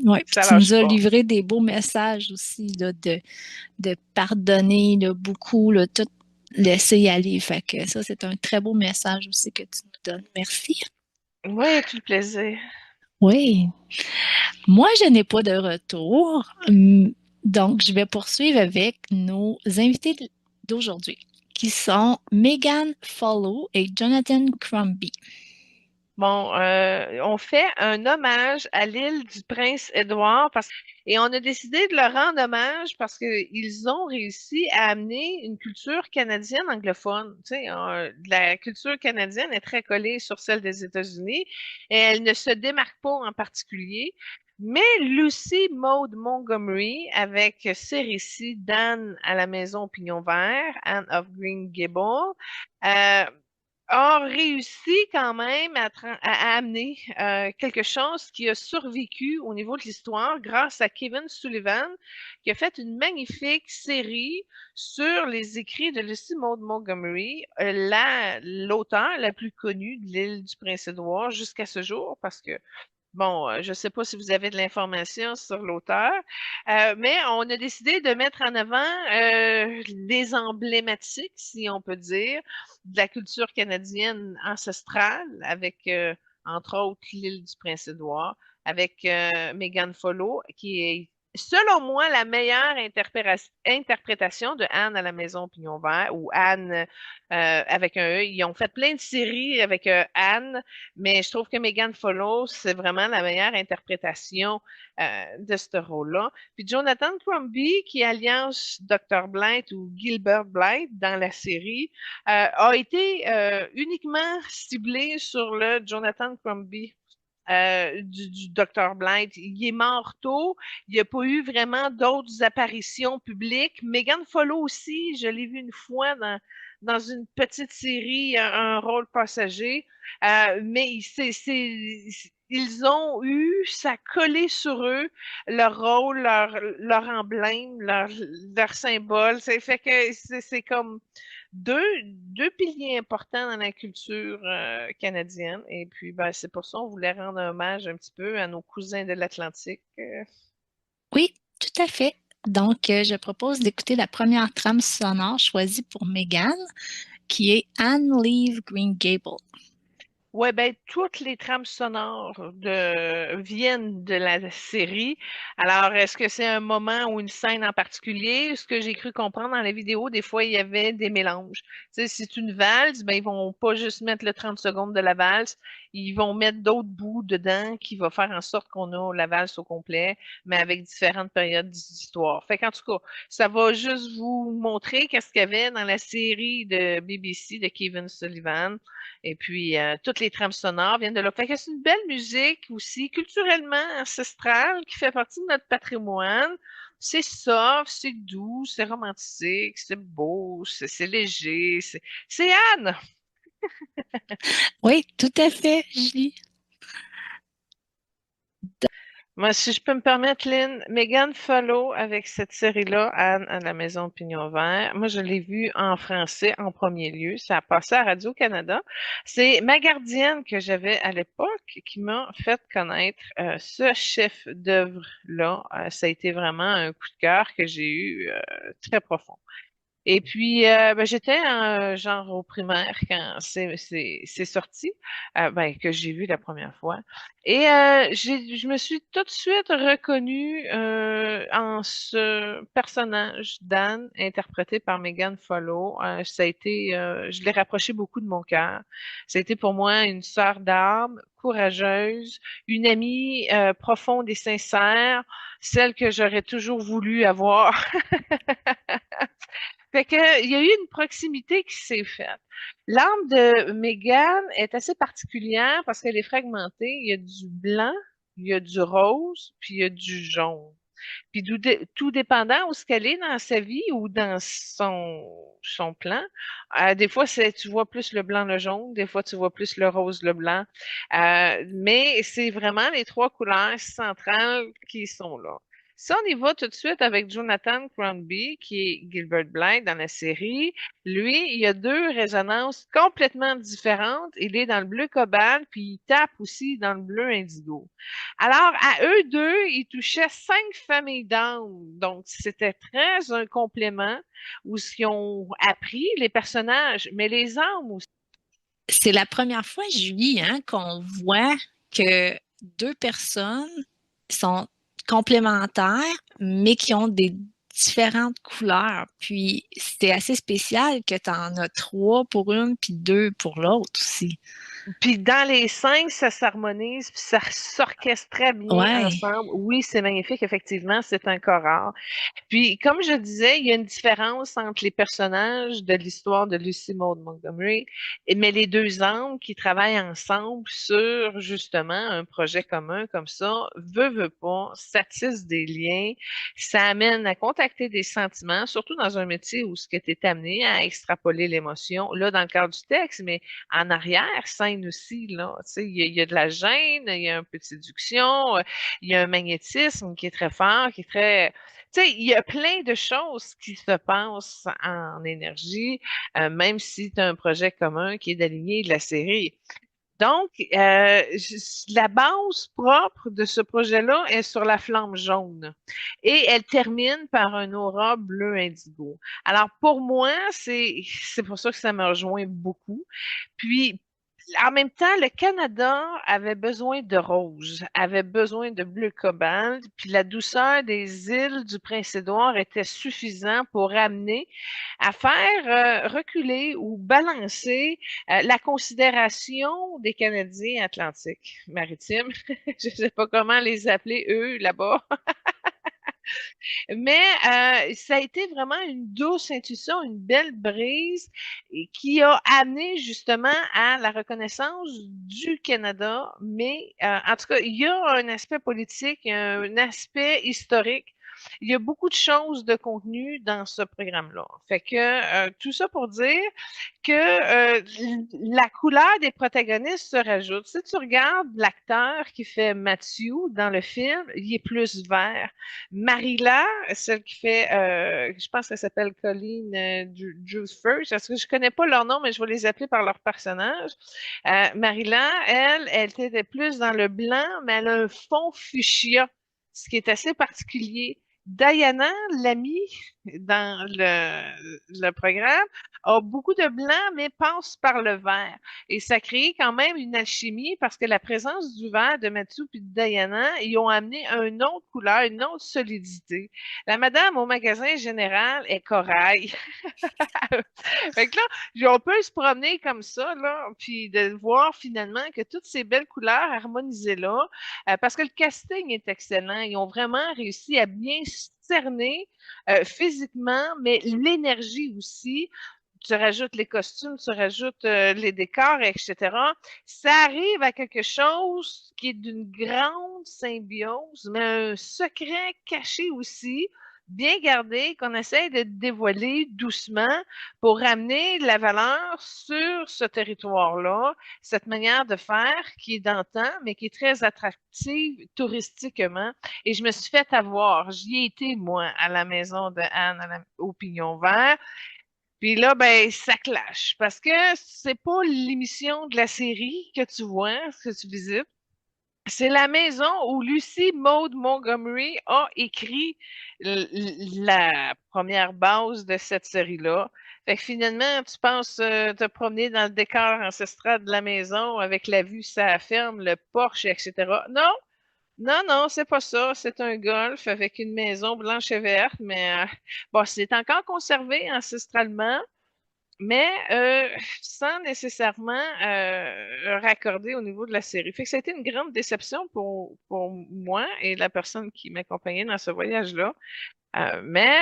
ouais. Puis ça tu nous lâche as pas. livré des beaux messages aussi là, de pardonner là, beaucoup, là, tout laisser y aller. Fait que ça, c'est un très beau message aussi que tu nous donnes. Merci. Oui, tout le plaisir. Oui. Moi, je n'ai pas de retour. Donc, je vais poursuivre avec nos invités d'aujourd'hui, qui sont Megan Follow et Jonathan Crombie. Bon, on fait un hommage à l'île du Prince-Édouard et on a décidé de leur rendre hommage parce qu'ils ont réussi à amener une culture canadienne anglophone. Tu sais, la culture canadienne est très collée sur celle des États-Unis et elle ne se démarque pas en particulier. Mais Lucy Maud Montgomery, avec ses récits d'Anne à la maison au pignon vert, Anne of Green Gables, euh, a réussi quand même à amener quelque chose qui a survécu au niveau de l'histoire grâce à Kevin Sullivan, qui a fait une magnifique série sur les écrits de Lucy Maud Montgomery, l'auteur la plus connue de l'île du Prince-Édouard jusqu'à ce jour, parce que Bon, je ne sais pas si vous avez de l'information sur l'auteur, mais on a décidé de mettre en avant les emblématiques, si on peut dire, de la culture canadienne ancestrale, avec, entre autres, l'île du Prince-Édouard, avec Megan Follow, qui est, selon moi, la meilleure interprétation de Anne à la Maison Pignon Vert, ou Anne avec un E. Ils ont fait plein de séries avec Anne, mais je trouve que Megan Follow, c'est vraiment la meilleure interprétation de ce rôle-là. Puis Jonathan Crombie, qui alliance Dr. Blythe ou Gilbert Blythe dans la série, a été uniquement ciblé sur le Jonathan Crombie. Du Dr. Blythe. Il est mort tôt. Il n'y a pas eu vraiment d'autres apparitions publiques. Megan Follow aussi, je l'ai vu une fois dans une petite série, un rôle passager. Mais ils ont eu, ça a collé sur eux, leur rôle, leur emblème, leur symbole. Ça fait que c'est comme deux piliers importants dans la culture canadienne. Et puis, ben, c'est pour ça qu'on voulait rendre hommage un petit peu à nos cousins de l'Atlantique. Oui, tout à fait. Donc, je propose d'écouter la première trame sonore choisie pour Megan, qui est Anne Leave Green Gable. Ouais, ben, toutes les trames sonores viennent de la série. Alors, est-ce que c'est un moment ou une scène en particulier? Ce que j'ai cru comprendre dans la vidéo, des fois, il y avait des mélanges. Tu sais, si c'est une valse, ben, ils vont pas juste mettre le 30 secondes de la valse, ils vont mettre d'autres bouts dedans qui va faire en sorte qu'on a la valse au complet, mais avec différentes périodes d'histoire. Fait qu'en tout cas, ça va juste vous montrer qu'est-ce qu'il y avait dans la série de BBC de Kevin Sullivan. Et puis, toutes les trames sonores viennent de là. Fait que c'est une belle musique aussi, culturellement ancestrale, qui fait partie de notre patrimoine. C'est soft, c'est doux, c'est romantique, c'est beau, c'est léger. C'est Anne! Oui, tout à fait, Julie. Moi, si je peux me permettre, Lynn, Megan Follow avec cette série-là, Anne à la Maison Pignon Vert. Moi, je l'ai vue en français en premier lieu. Ça a passé à Radio-Canada. C'est ma gardienne que j'avais à l'époque qui m'a fait connaître ce chef d'œuvre-là. Ça a été vraiment un coup de cœur que j'ai eu très profond. Et puis, ben, j'étais genre au primaire quand c'est sorti, ben, que j'ai vu la première fois. Et je me suis tout de suite reconnue en ce personnage d'Anne, interprété par Megan Follow. Ça a été, je l'ai rapproché beaucoup de mon cœur. Ça a été pour moi une sœur d'âme, courageuse, une amie profonde et sincère, celle que j'aurais toujours voulu avoir. Fait que, il y a eu une proximité qui s'est faite. L'arme de Mégane est assez particulière parce qu'elle est fragmentée. Il y a du blanc, il y a du rose, puis il y a du jaune. Puis tout dépendant où ce qu'elle est dans sa vie ou dans son plan, des fois tu vois plus le blanc, le jaune, des fois tu vois plus le rose, le blanc. Mais c'est vraiment les trois couleurs centrales qui sont là. Si on y va tout de suite avec Jonathan Crombie, qui est Gilbert Blythe dans la série, lui, il a deux résonances complètement différentes. Il est dans le bleu cobalt, puis il tape aussi dans le bleu indigo. Alors, à eux deux, ils touchaient 5 familles d'âmes. Donc, c'était très un complément où ce qu'ils ont appris, les personnages, mais les âmes aussi. C'est la première fois, Julie, hein, qu'on voit que deux personnes sont complémentaires, mais qui ont des différentes couleurs. Puis c'était assez spécial que tu en as trois pour une, puis deux pour l'autre aussi. Puis dans les cinq, ça s'harmonise, puis ça s'orchestrait bien Ouais, ensemble. Oui, c'est magnifique, effectivement, c'est un chorale. Puis, comme je disais, il y a une différence entre les personnages de l'histoire de Lucy Maud Montgomery, mais les deux âmes qui travaillent ensemble sur justement un projet commun comme ça, veut pas, ça tisse des liens, ça amène à contacter des sentiments, surtout dans un métier où ce que tu es amené à extrapoler l'émotion, là dans le cadre du texte, mais en arrière, scène aussi, là, tu sais, il y a de la gêne, il y a un peu de séduction, il y a un magnétisme qui est très fort, qui est très tu sais, il y a plein de choses qui se passent en énergie, même si tu as un projet commun qui est d'aligner de la série. Donc, la base propre de ce projet-là est sur la flamme jaune et elle termine par un aura bleu indigo. Alors, pour moi, c'est pour ça que ça me rejoint beaucoup. Puis, en même temps, le Canada avait besoin de rose, avait besoin de bleu cobalt, puis la douceur des îles du Prince-Édouard était suffisant pour amener à faire reculer ou balancer la considération des Canadiens atlantiques maritimes. Je ne sais pas comment les appeler, eux, là-bas. Mais ça a été vraiment une douce intuition, une belle brise qui a amené justement à la reconnaissance du Canada. Mais en tout cas, il y a un aspect politique, un aspect historique. Il y a beaucoup de choses de contenu dans ce programme-là. Fait que tout ça pour dire que la couleur des protagonistes se rajoute. Si tu regardes l'acteur qui fait Matthew dans le film, il est plus vert. Marilla, celle qui fait, je pense qu'elle s'appelle Colleen Juice First, parce que je connais pas leur nom, mais je vais les appeler par leur personnage. Marilla, elle était plus dans le blanc, mais elle a un fond fuchsia, ce qui est assez particulier. Diana, l'amie dans le programme, a beaucoup de blanc, mais passe par le vert. Et ça crée quand même une alchimie parce que la présence du vert de Mathieu et de Diana, ils ont amené une autre couleur, une autre solidité. La madame au magasin général est corail. Fait que là, on peut se promener comme ça, là, puis de voir finalement que toutes ces belles couleurs harmonisées là, parce que le casting est excellent. Ils ont vraiment réussi à bien cerner physiquement, mais l'énergie aussi. Tu rajoutes les costumes, tu rajoutes les décors, etc. Ça arrive à quelque chose qui est d'une grande symbiose, mais un secret caché aussi, bien gardé, qu'on essaie de dévoiler doucement pour ramener de la valeur sur ce territoire-là, cette manière de faire qui est d'antan, mais qui est très attractive touristiquement. Et je me suis fait avoir. J'y ai été, moi, à la maison de Anne, au Pignon Vert. Puis là, ben, ça clash. Parce que c'est pas l'émission de la série que tu vois, que tu visites. C'est la maison où Lucy Maud Montgomery a écrit la première base de cette série-là. Fait que finalement, tu penses te promener dans le décor ancestral de la maison avec la vue sur la ferme, le porche, etc. Non, non, non, c'est pas ça. C'est un golf avec une maison blanche et verte, mais bon, c'est encore conservé ancestralement mais sans nécessairement raccorder au niveau de la série. Fait que ça a été une grande déception pour moi et la personne qui m'accompagnait dans ce voyage-là. Mais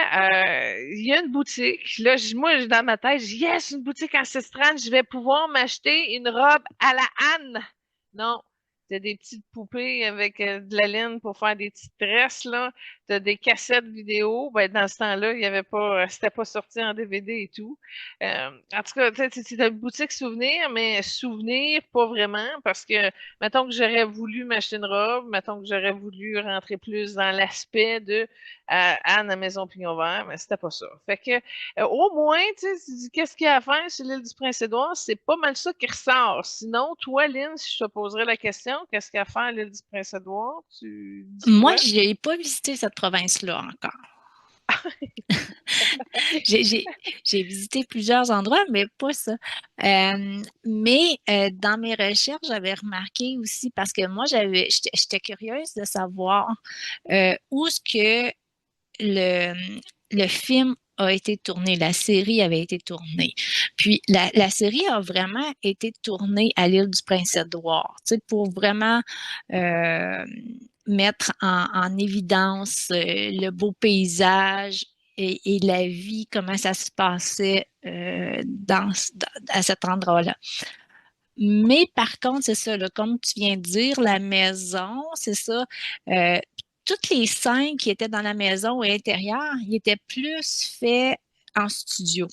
il y a une boutique. Là, moi, dans ma tête, j'ai yes, une boutique ancestrale, je vais pouvoir m'acheter une robe à la Anne. Non. T'as des petites poupées avec de la laine pour faire des petites tresses, là. T'as des cassettes vidéo. Ben, dans ce temps-là, il y avait pas, c'était pas sorti en DVD et tout. En tout cas, c'est une boutique souvenir, mais souvenir, pas vraiment, parce que, mettons que j'aurais voulu m'acheter une robe, mettons que j'aurais voulu rentrer plus dans l'aspect de Anne à Maison Pignon Vert, mais c'était pas ça. Fait que, au moins, tu sais, tu dis qu'est-ce qu'il y a à faire sur l'île du Prince-Édouard, c'est pas mal ça qui ressort. Sinon, toi, Lynn, si je te poserais la question, qu'est-ce qu'il y a à faire à l'île du Prince-Édouard, tu dis Moi, quoi? je n'ai pas visité cette province-là encore. J'ai visité plusieurs endroits, mais pas ça. Mais dans mes recherches, j'avais remarqué aussi, parce que moi, j'étais curieuse de savoir où est-ce que le film a été tourné, la série avait été tournée. Puis la série a vraiment été tournée à l'île du Prince-Édouard, tu sais, pour vraiment mettre en évidence le beau paysage et la vie, comment ça se passait à cet endroit-là. Mais par contre, c'est ça, là, comme tu viens de dire, la maison, c'est ça. euh, Toutes les scènes qui étaient dans la maison et intérieure, ils étaient plus faits en studio.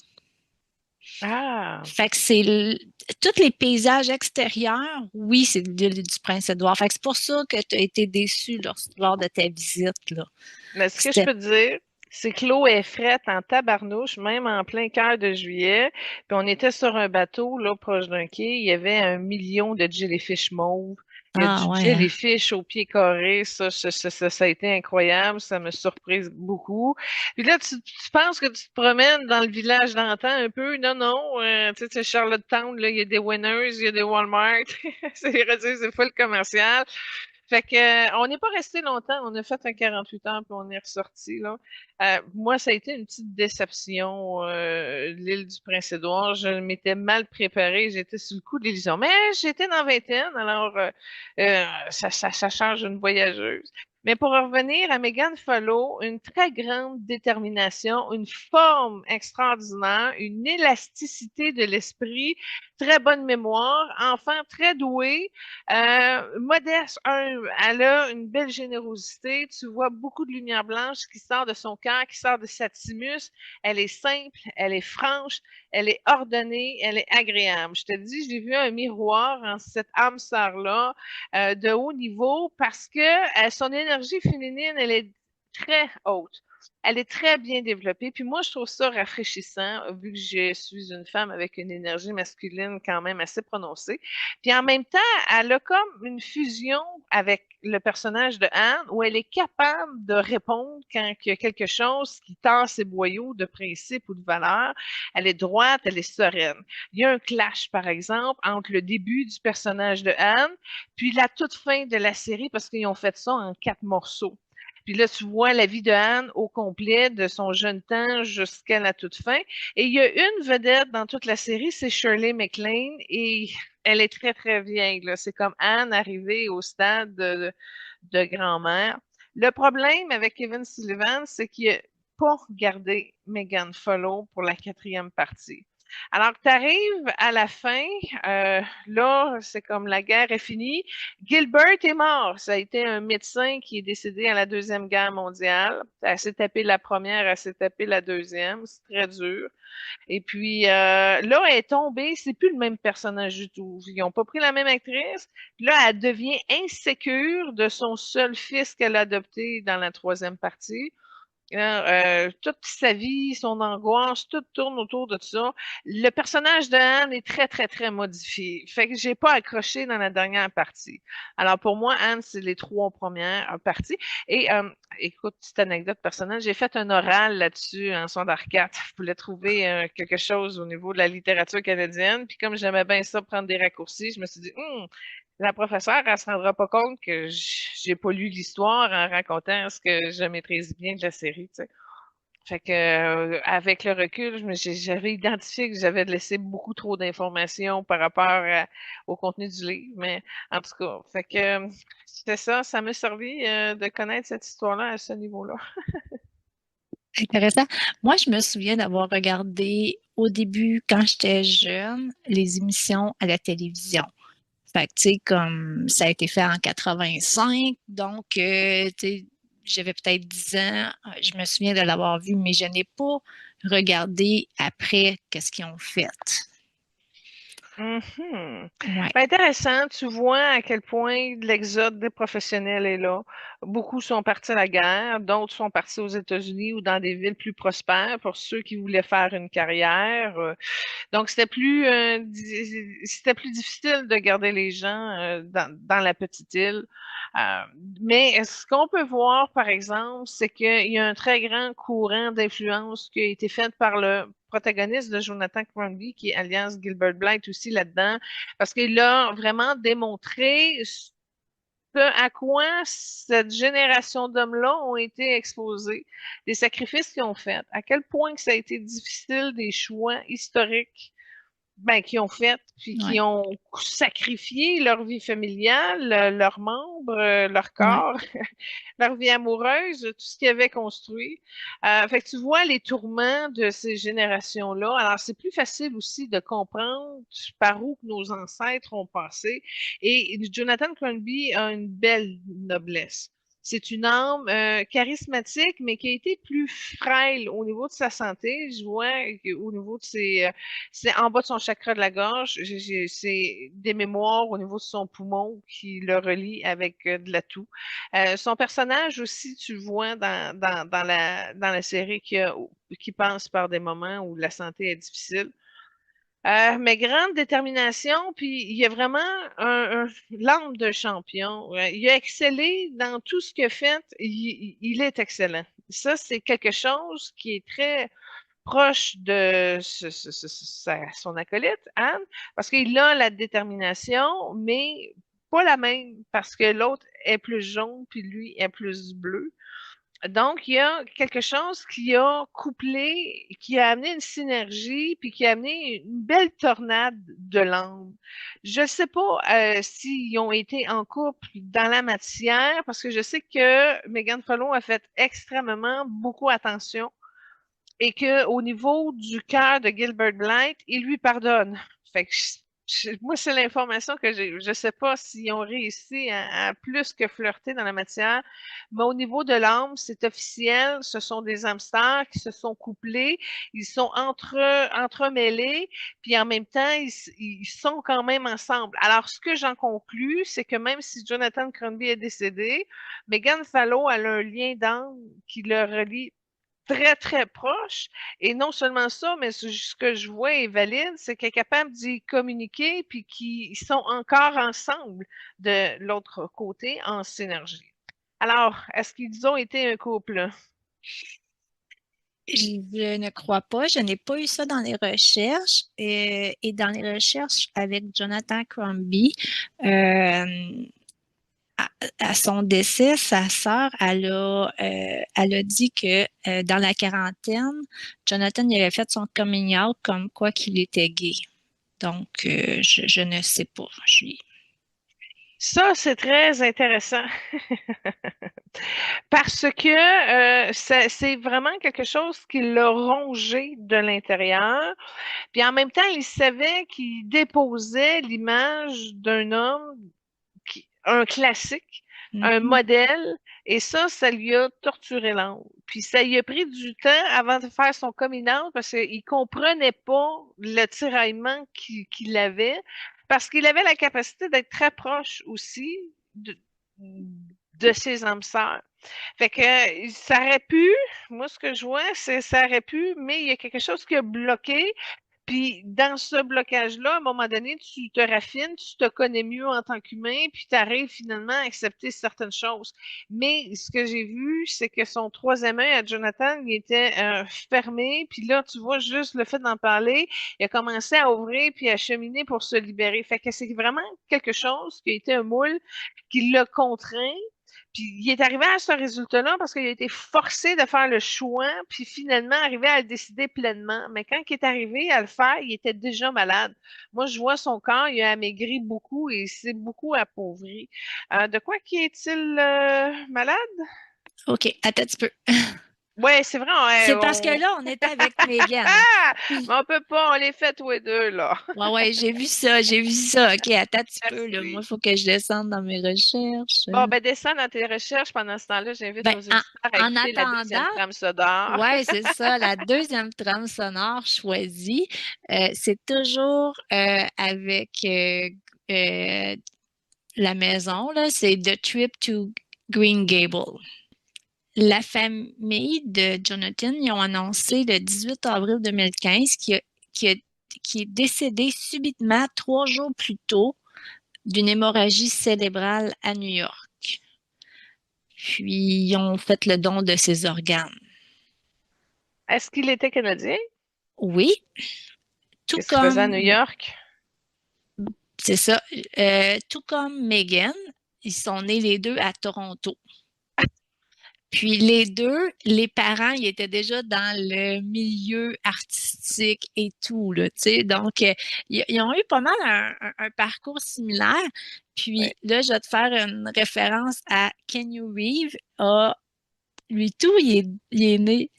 Ah! Fait que tous les paysages extérieurs, oui, c'est l'île du Prince-Édouard. Fait que c'est pour ça que tu as été déçu lors de ta visite, là. Mais ce que je C'était peux te dire, C'est que l'eau est frette en tabarnouche, même en plein cœur de juillet. Puis on était sur un bateau, là, proche d'un quai. Il y avait 1 million de jellyfish mauves. Il y a Ah du ouais, hein? jellyfish au pied carré. Ça a été incroyable. Ça m'a surprise beaucoup. Puis là, tu penses que tu te promènes dans le village d'antan un peu. Non, non. Tu sais, c'est Charlottetown, là, il y a des Winners, il y a des Walmart. C'est full commercial. Fait que, on n'est pas resté longtemps. On a fait un 48 heures, puis on est ressorti, là. Moi, ça a été une petite déception, l'île du Prince-Édouard. Je m'étais mal préparée. J'étais sur le coup de l'illusion. Mais j'étais dans la vingtaine, alors ça change une voyageuse. Mais pour revenir à Megan Follow, une très grande détermination, une forme extraordinaire, une élasticité de l'esprit, très bonne mémoire, enfant très doué, modeste, elle a une belle générosité. Tu vois beaucoup de lumière blanche qui sort de son cœur, qui sort de sa thymus. Elle est simple, elle est franche, elle est ordonnée, elle est agréable. Je te dis, j'ai vu un miroir en cette âme sœur-là de haut niveau parce que son énergie féminine, elle est très haute. Elle est très bien développée. Puis moi, je trouve ça rafraîchissant, vu que je suis une femme avec une énergie masculine quand même assez prononcée. Puis en même temps, elle a comme une fusion avec le personnage de Anne où elle est capable de répondre quand il y a quelque chose qui tord ses boyaux de principe ou de valeur. Elle est droite, elle est sereine. Il y a un clash, par exemple, entre le début du personnage de Anne puis la toute fin de la série parce qu'ils ont fait ça en 4 morceaux. Puis là, tu vois la vie de Anne au complet, de son jeune temps jusqu'à la toute fin. Et il y a une vedette dans toute la série, c'est Shirley MacLaine, et elle est très, très vieille, là. C'est comme Anne arrivée au stade de grand-mère. Le problème avec Kevin Sullivan, c'est qu'il n'a pas gardé Megan Follow pour la 4e partie. Alors que tu arrives à la fin, là, c'est comme la guerre est finie. Gilbert est mort. Ça a été un médecin qui est décédé à la Deuxième Guerre mondiale. Elle s'est tapée la première, elle s'est tapée la deuxième. C'est très dur. Et puis là, elle est tombée, c'est plus le même personnage du tout. Ils n'ont pas pris la même actrice. Puis là, elle devient insécure de son seul fils qu'elle a adopté dans la 3e partie. Toute sa vie, son angoisse, tout tourne autour de ça. Le personnage de Anne est très, très, très modifié. Fait que j'ai pas accroché dans la dernière partie. Alors pour moi, Anne, c'est les 3 premières parties. Et écoute, petite anecdote personnelle, j'ai fait un oral là-dessus en secondaire 4. Je voulais trouver quelque chose au niveau de la littérature canadienne. Puis comme j'aimais bien ça, prendre des raccourcis, je me suis dit, la professeure, elle se rendra pas compte que j'ai pas lu l'histoire en racontant ce que je maîtrise bien de la série, tu sais. Fait que, avec le recul, j'avais identifié que j'avais laissé beaucoup trop d'informations par rapport au contenu du livre, mais en tout cas, fait que c'est ça, ça m'a servi de connaître cette histoire-là à ce niveau-là. Intéressant. Moi, je me souviens d'avoir regardé au début, quand j'étais jeune, les émissions à la télévision. Fait que, tu sais, comme ça a été fait en 85, donc, tu sais, j'avais peut-être 10 ans. Je me souviens de l'avoir vu, mais je n'ai pas regardé après qu'est-ce qu'ils ont fait. Mhm. Ouais. Ben, intéressant. Tu vois à quel point l'exode des professionnels est là. Beaucoup sont partis à la guerre, d'autres sont partis aux États-Unis ou dans des villes plus prospères pour ceux qui voulaient faire une carrière. Donc, c'était plus difficile de garder les gens dans la petite île. Euh, mais ce qu'on peut voir, par exemple, c'est qu'il y a un très grand courant d'influence qui a été fait par le protagoniste de Jonathan Crumby, qui est alias Gilbert Blythe aussi là-dedans, parce qu'il a vraiment démontré ce à quoi cette génération d'hommes-là ont été exposés, des sacrifices qu'ils ont faits, à quel point que ça a été difficile, des choix historiques ben, qui ont fait, puis qui Ouais. ont sacrifié leur vie familiale, leurs membres, leur Ouais. corps, leur vie amoureuse, tout ce qu'ils avaient construit. Fait que tu vois les tourments de ces générations-là. Alors, c'est plus facile aussi de comprendre par où que nos ancêtres ont passé. Et Jonathan Crumby a une belle noblesse. C'est une âme charismatique, mais qui a été plus frêle au niveau de sa santé. Je vois au niveau de c'est en bas de son chakra de la gorge, c'est des mémoires au niveau de son poumon qui le relie avec de l'atout. Son personnage aussi, tu le vois dans la série qui passe par des moments où la santé est difficile. Mais grande détermination, puis il y a vraiment l'âme de champion. Il a excellé dans tout ce qu'il a fait. Il est excellent. Ça, c'est quelque chose qui est très proche de son acolyte, Anne, parce qu'il a la détermination, mais pas la même, parce que l'autre est plus jaune, puis lui est plus bleu. Donc, il y a quelque chose qui a couplé, qui a amené une synergie, puis qui a amené une belle tornade de langue. Je ne sais pas s'ils ont été en couple dans la matière, parce que je sais que Megan Follow a fait extrêmement beaucoup attention et que au niveau du cœur de Gilbert Blythe, il lui pardonne. Fait que moi, c'est l'information que j'ai. Je sais pas s'ils ont réussi à plus que flirter dans la matière, mais au niveau de l'âme, c'est officiel. Ce sont des hamsters qui se sont couplés. Ils sont entremêlés, puis en même temps, ils sont quand même ensemble. Alors, ce que j'en conclus, c'est que même si Jonathan Crombie est décédé, Megan Fallow a un lien d'âme qui le relie très, très proche. Et non seulement ça, mais ce que je vois est valide, c'est qu'elle est capable d'y communiquer puis qu'ils sont encore ensemble de l'autre côté en synergie. Alors, est-ce qu'ils ont été un couple? Je ne crois pas. Je n'ai pas eu ça dans les recherches. Et dans les recherches avec Jonathan Crombie, à, à son décès, sa sœur, elle a dit que dans la quarantaine, Jonathan il avait fait son coming out comme quoi qu'il était gay. Donc, je ne sais pas. Ça, c'est très intéressant parce que c'est vraiment quelque chose qui l'a rongé de l'intérieur. Puis en même temps, il savait qu'il déposait l'image d'un homme un classique, un Mhm. modèle, et ça lui a torturé l'âme. Puis ça lui a pris du temps avant de faire son coming out parce qu'il comprenait pas le tiraillement qu'il avait, parce qu'il avait la capacité d'être très proche aussi de ses âmes sœurs. Fait que ça aurait pu, moi ce que je vois, c'est ça aurait pu, mais il y a quelque chose qui a bloqué, puis dans ce blocage-là, à un moment donné, tu te raffines, tu te connais mieux en tant qu'humain, puis tu arrives finalement à accepter certaines choses. Mais ce que j'ai vu, c'est que son troisième œil à Jonathan, il était fermé, puis là, tu vois, juste le fait d'en parler, il a commencé à ouvrir puis à cheminer pour se libérer. Fait que c'est vraiment quelque chose qui a été un moule qui l'a contraint, puis il est arrivé à ce résultat-là parce qu'il a été forcé de faire le choix, puis finalement arrivé à le décider pleinement. Mais quand il est arrivé à le faire, il était déjà malade. Moi, je vois son corps, il a amaigri beaucoup et s'est beaucoup appauvri. De quoi qui est-il malade? OK, attends un petit peu. Ouais, c'est vrai. C'est parce que là, on était avec Megan. Mais on peut pas, on les fait tous les deux, là. Ouais, ouais, j'ai vu ça, j'ai vu ça. OK, attends un petit peu, là. Moi, Merci. il faut que je descende dans mes recherches. Bon, ben descends dans tes recherches. Pendant ce temps-là, j'invite Ben, nos auditeurs à en écouter la attendant, deuxième trame sonore. ouais, c'est ça, la deuxième trame sonore choisie, c'est toujours avec euh, la maison, là, c'est The Trip to Green Gable. La famille de Jonathan, ils ont annoncé le 18 avril 2015 qu'il a- qu'il est décédé subitement 3 jours plus tôt d'une hémorragie cérébrale à New York. Puis, ils ont fait le don de ses organes. Est-ce qu'il était canadien? Oui, tout Qu'est-ce qu'il faisait à New comme, York? c'est ça, tout comme Megan, ils sont nés les deux à Toronto. Puis les deux, les parents, ils étaient déjà dans le milieu artistique et tout, là, tu sais. Donc, ils ont eu pas mal un parcours similaire. Oui. Puis là, je vais te faire une référence à Kenny Reeves. Ah, lui tout, il est né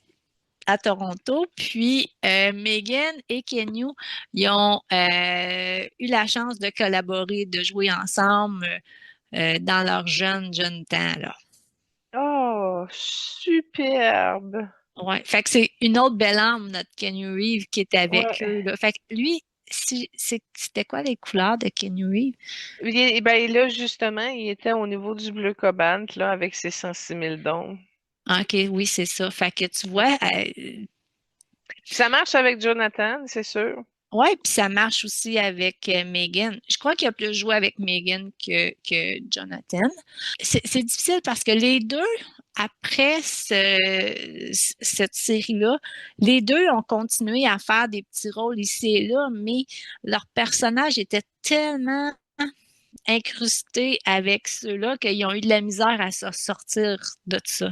à Toronto. Puis Megan et Kenny, ils ont eu la chance de collaborer, de jouer ensemble dans leur jeune temps, là. superbe. Ouais. Fait que c'est une autre belle âme, notre Kenny Reeves, qui était avec Ouais. eux, là. Fait que lui, c'était quoi les couleurs de Kenny Reeves? Ben, là, justement, il était au niveau du bleu cobalt, là, avec ses 106 000 dons. Ah, OK, oui, c'est ça. Fait que tu vois, Puis ça marche avec Jonathan, c'est sûr. ouais, puis ça marche aussi avec Megan. Je crois qu'il a plus joué avec Megan que Jonathan. C'est difficile parce que les deux, après cette série-là, les deux ont continué à faire des petits rôles ici et là, mais leur personnage était tellement incrusté avec ceux-là qu'ils ont eu de la misère à se sortir de ça.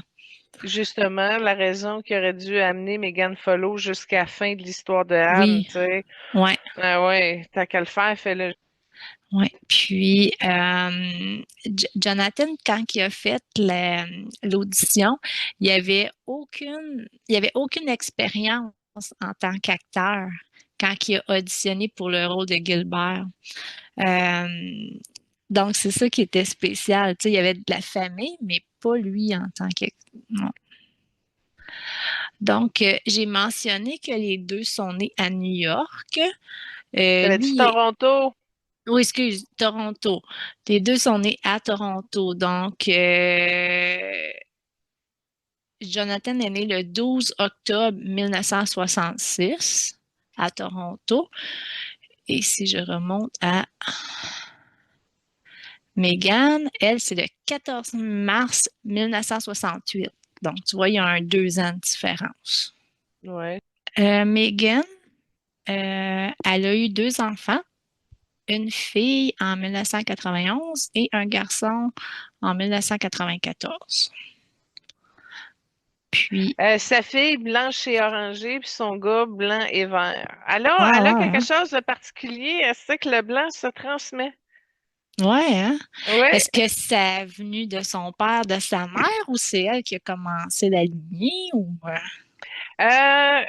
Justement, la raison qui aurait dû amener Megan Follow jusqu'à la fin de l'histoire de Anne, Oui, tu sais. ouais. Ah ouais, t'as qu'à le faire, fais-le. Oui, puis Jonathan, quand il a fait l'audition, il avait aucune expérience en tant qu'acteur quand il a auditionné pour le rôle de Gilbert. Euh, donc, c'est ça qui était spécial. Tu sais, il y avait de la famille, mais pas lui en tant que... Non. Donc, j'ai mentionné que les deux sont nés à New York. T'avais dit Lui, Toronto? oui, excuse, Toronto. Les deux sont nés à Toronto. Donc, Jonathan est né le 12 octobre 1966 à Toronto. Et si je remonte à Megan, elle, c'est le 14 mars 1968. Donc, tu vois, il y a un 2 ans de différence. Ouais. Megan, elle a eu deux enfants, une fille en 1991 et un garçon en 1994. Puis, Sa fille blanche et orangée, puis son gars blanc et vert. ah Elle a ouais, quelque hein? chose de particulier, elle sait que le blanc se transmet. Ouais, hein? Ouais. Est-ce que ça a venu de son père, de sa mère, ou c'est elle qui a commencé la lignée? Ou...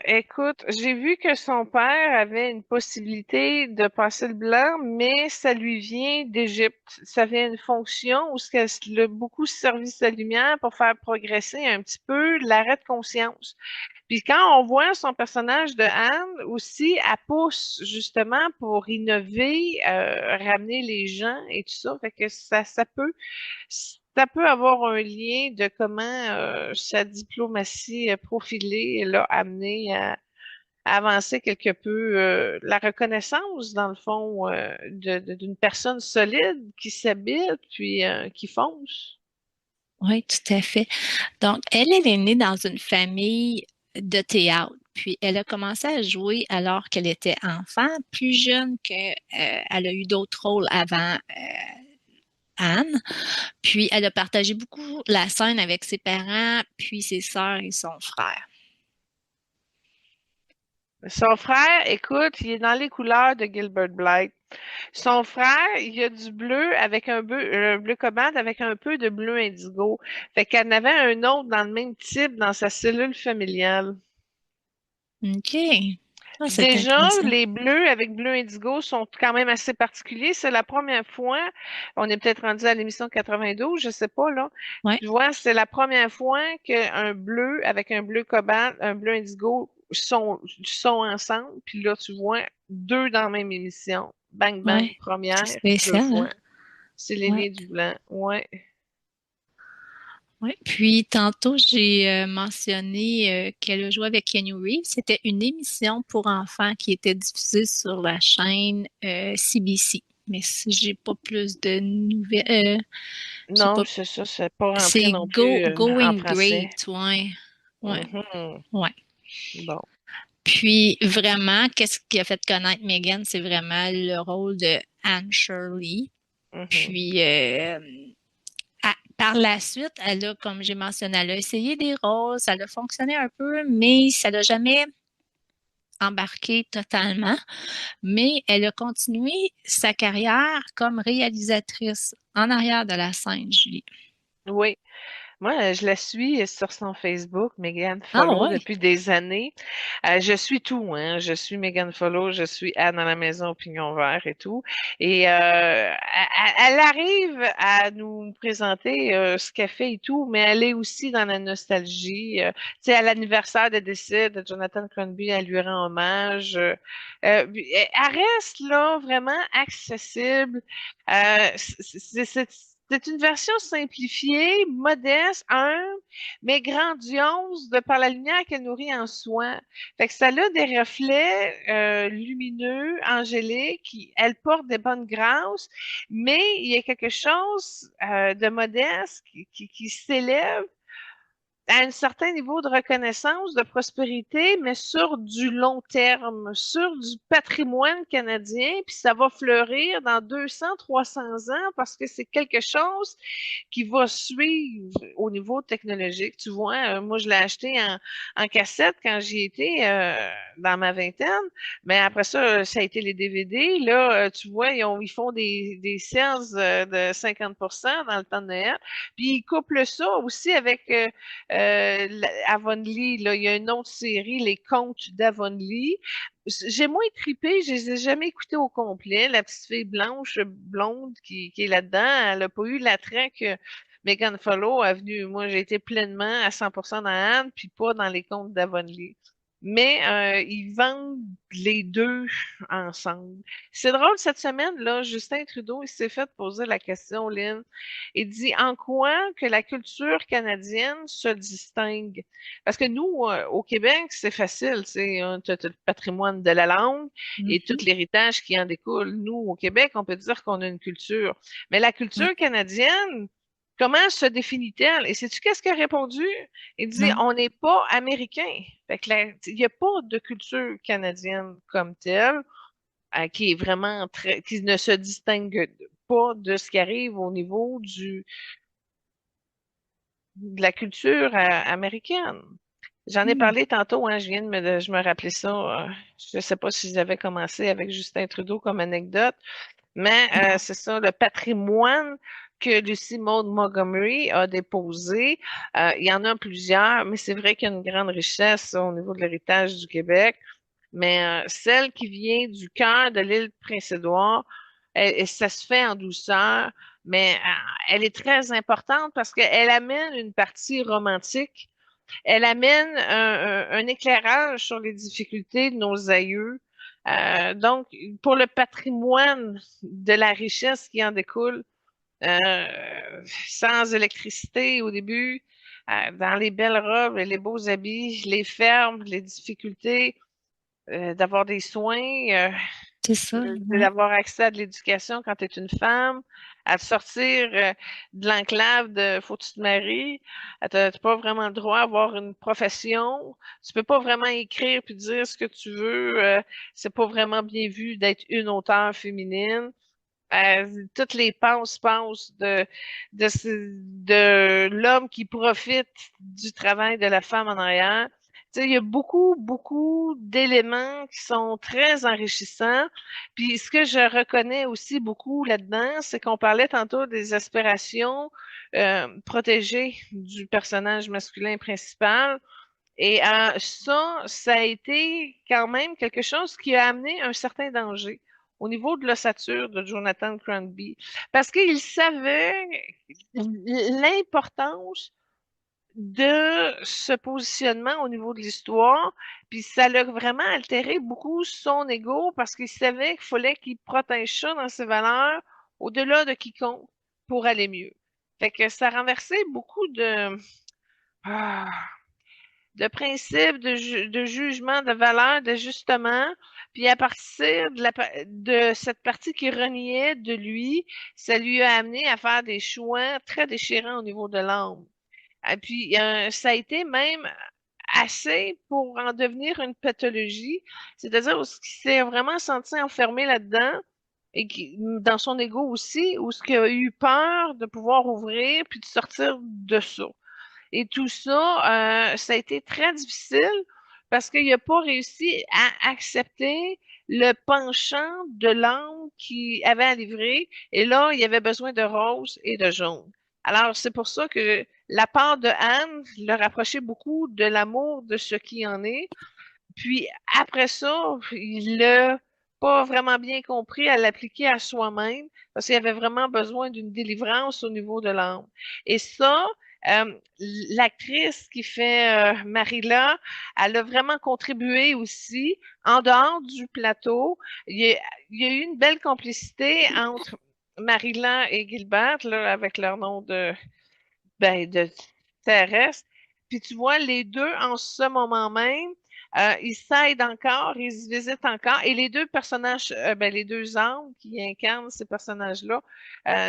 Écoute, j'ai vu que son père avait une possibilité de passer le blanc, mais ça lui vient d'Égypte. Ça vient d'une fonction où ce qu'elle a beaucoup servi sa lumière pour faire progresser un petit peu l'arrêt de conscience. Puis quand on voit son personnage de Anne aussi, elle pousse justement pour innover, ramener les gens et tout ça. Fait que ça peut avoir un lien de comment sa diplomatie profilée l'a amené à avancer quelque peu la reconnaissance, dans le fond, d'une personne solide qui s'habite puis qui fonce. Oui, tout à fait. Donc, elle est née dans une famille de théâtre. Puis, elle a commencé à jouer alors qu'elle était enfant, plus jeune elle a eu d'autres rôles avant Anne. Puis, elle a partagé beaucoup la scène avec ses parents, puis ses sœurs et son frère. Son frère, écoute, il est dans les couleurs de Gilbert Blythe. Son frère, il y a du bleu avec un bleu cobalt avec un peu de bleu indigo. Fait qu'elle en avait un autre dans le même type dans sa cellule familiale. OK. Ah, c'est Déjà, intéressant. les bleus avec bleu indigo sont quand même assez particuliers. C'est la première fois, on est peut-être rendu à l'émission 92, je sais pas là. Ouais, Tu vois, c'est la première fois qu'un bleu avec un bleu cobalt, un bleu indigo sont ensemble. Puis là, tu vois deux dans la même émission. Bang bang, ouais. C'est première, deux spécial, hein? fois. C'est Ouais. l'aîné du blanc. Ouais. Ouais. Puis tantôt, j'ai mentionné qu'elle a joué avec Keanu Reeves. C'était une émission pour enfants qui était diffusée sur la chaîne CBC. Mais si j'ai pas plus de nouvelles, j'ai Non, pas. c'est ça, c'est pas rentré C'est non plus en Going français. Great, ouais. Ouais, Mhm. ouais. Bon. Puis vraiment, qu'est-ce qui a fait connaître Megan, c'est vraiment le rôle de Anne Shirley. Mhm. Puis par la suite, elle a, comme j'ai mentionné, elle a essayé des rôles, ça a fonctionné un peu, mais ça n'a jamais embarqué totalement. Mais elle a continué sa carrière comme réalisatrice en arrière de la scène, Julie. Oui. Moi, je la suis sur son Facebook, Megan Ah Follow, ouais. depuis des années. Je suis tout, hein. Je suis Megan Follow, je suis Anne à la maison au pignon vert et tout. Et elle arrive à nous présenter ce qu'elle fait et tout, mais elle est aussi dans la nostalgie. Tu sais, à l'anniversaire de décès de Jonathan Crosby, elle lui rend hommage. Elle reste là vraiment accessible. C'est une version simplifiée, modeste, humble, mais grandiose de par la lumière qu'elle nourrit en soi. Fait que ça a des reflets lumineux, angéliques, elle porte des bonnes grâces, mais il y a quelque chose de modeste qui s'élève à un certain niveau de reconnaissance, de prospérité, mais sur du long terme, sur du patrimoine canadien, puis ça va fleurir dans 200, 300 ans parce que c'est quelque chose qui va suivre au niveau technologique. Tu vois, moi, je l'ai acheté en cassette quand j'y étais dans ma vingtaine, mais après ça, ça a été les DVD. Là, tu vois, ils font des sales de 50% dans le temps de Noël, puis ils couplent ça aussi avec Avonlea, là, il y a une autre série, Les Contes d'Avonlea. J'ai moins trippé, je les ai jamais écoutés au complet. La petite fille blanche, blonde qui est là-dedans, elle a pas eu l'attrait que Megan Follow a venu. Moi, j'ai été pleinement à 100% dans Anne, puis pas dans Les Contes d'Avonlea. Mais ils vendent les deux ensemble. C'est drôle, cette semaine, là, Justin Trudeau, il s'est fait poser la question, Lynn. Il dit en quoi que la culture canadienne se distingue? Parce que nous, au Québec, c'est facile, c'est le patrimoine de la langue et tout Mhm. l'héritage qui en découle. Nous, au Québec, on peut dire qu'on a une culture. Mais la Ouais. culture canadienne, comment se définit-elle? Et sais-tu qu'est-ce qu'il a répondu? Il dit, Non. on n'est pas américain. Fait que il n'y a pas de culture canadienne comme telle, qui est vraiment très, qui ne se distingue pas de ce qui arrive au niveau de la culture américaine. J'en ai Hmm. parlé tantôt, hein, je me rappelais ça. Je ne sais pas si j'avais commencé avec Justin Trudeau comme anecdote, mais Non. c'est ça, le patrimoine que Lucy Maud Montgomery a déposé. Il y en a plusieurs, mais c'est vrai qu'il y a une grande richesse au niveau de l'héritage du Québec. Mais celle qui vient du cœur de l'île Prince-Édouard, ça se fait en douceur, mais elle est très importante parce qu'elle amène une partie romantique, elle amène un éclairage sur les difficultés de nos aïeux. Donc, pour le patrimoine de la richesse qui en découle, sans électricité au début, dans les belles robes, les beaux habits, les fermes, les difficultés, d'avoir des soins, C'est ça, ouais. d'avoir accès à de l'éducation quand tu es une femme, à te sortir de l'enclave de faut que tu te maries, tu n'as pas vraiment le droit d'avoir une profession, tu peux pas vraiment écrire puis dire ce que tu veux, c'est pas vraiment bien vu d'être une auteure féminine. Toutes les penses de l'homme qui profite du travail de la femme en arrière. Tu sais, il y a beaucoup, beaucoup d'éléments qui sont très enrichissants. Puis ce que je reconnais aussi beaucoup là-dedans, c'est qu'on parlait tantôt des aspirations protégées du personnage masculin principal. Et ça a été quand même quelque chose qui a amené un certain danger au niveau de l'ossature de Jonathan Cranby, parce qu'il savait l'importance de ce positionnement au niveau de l'histoire, puis ça l'a vraiment altéré beaucoup son ego parce qu'il savait qu'il fallait qu'il protège ça dans ses valeurs au-delà de quiconque pour aller mieux. Fait que ça renversait beaucoup ah, de principes, de jugement, de valeurs, d'ajustement. Puis à partir de cette partie qui reniait de lui, ça lui a amené à faire des choix très déchirants au niveau de l'âme. Et puis ça a été même assez pour en devenir une pathologie, c'est-à-dire où il s'est vraiment senti enfermé là-dedans et dans son ego aussi, où ce qu'il a eu peur de pouvoir ouvrir puis de sortir de ça. Et tout ça, ça a été très difficile parce qu'il n'a pas réussi à accepter le penchant de l'âme qu'il avait à livrer. Et là, il avait besoin de rose et de jaune. Alors, c'est pour ça que la part de Anne le rapprochait beaucoup de l'amour de ce qui en est. Puis après ça, il l'a pas vraiment bien compris à l'appliquer à soi-même parce qu'il avait vraiment besoin d'une délivrance au niveau de l'âme. Et ça, l'actrice qui fait Marilla, elle a vraiment contribué aussi en dehors du plateau. Il y a eu une belle complicité entre Marilla et Gilbert là, avec leur nom de terrestre. Puis tu vois, les deux, en ce moment même, ils s'aident encore, ils se visitent encore. Et les deux personnages, les deux âmes qui incarnent ces personnages-là,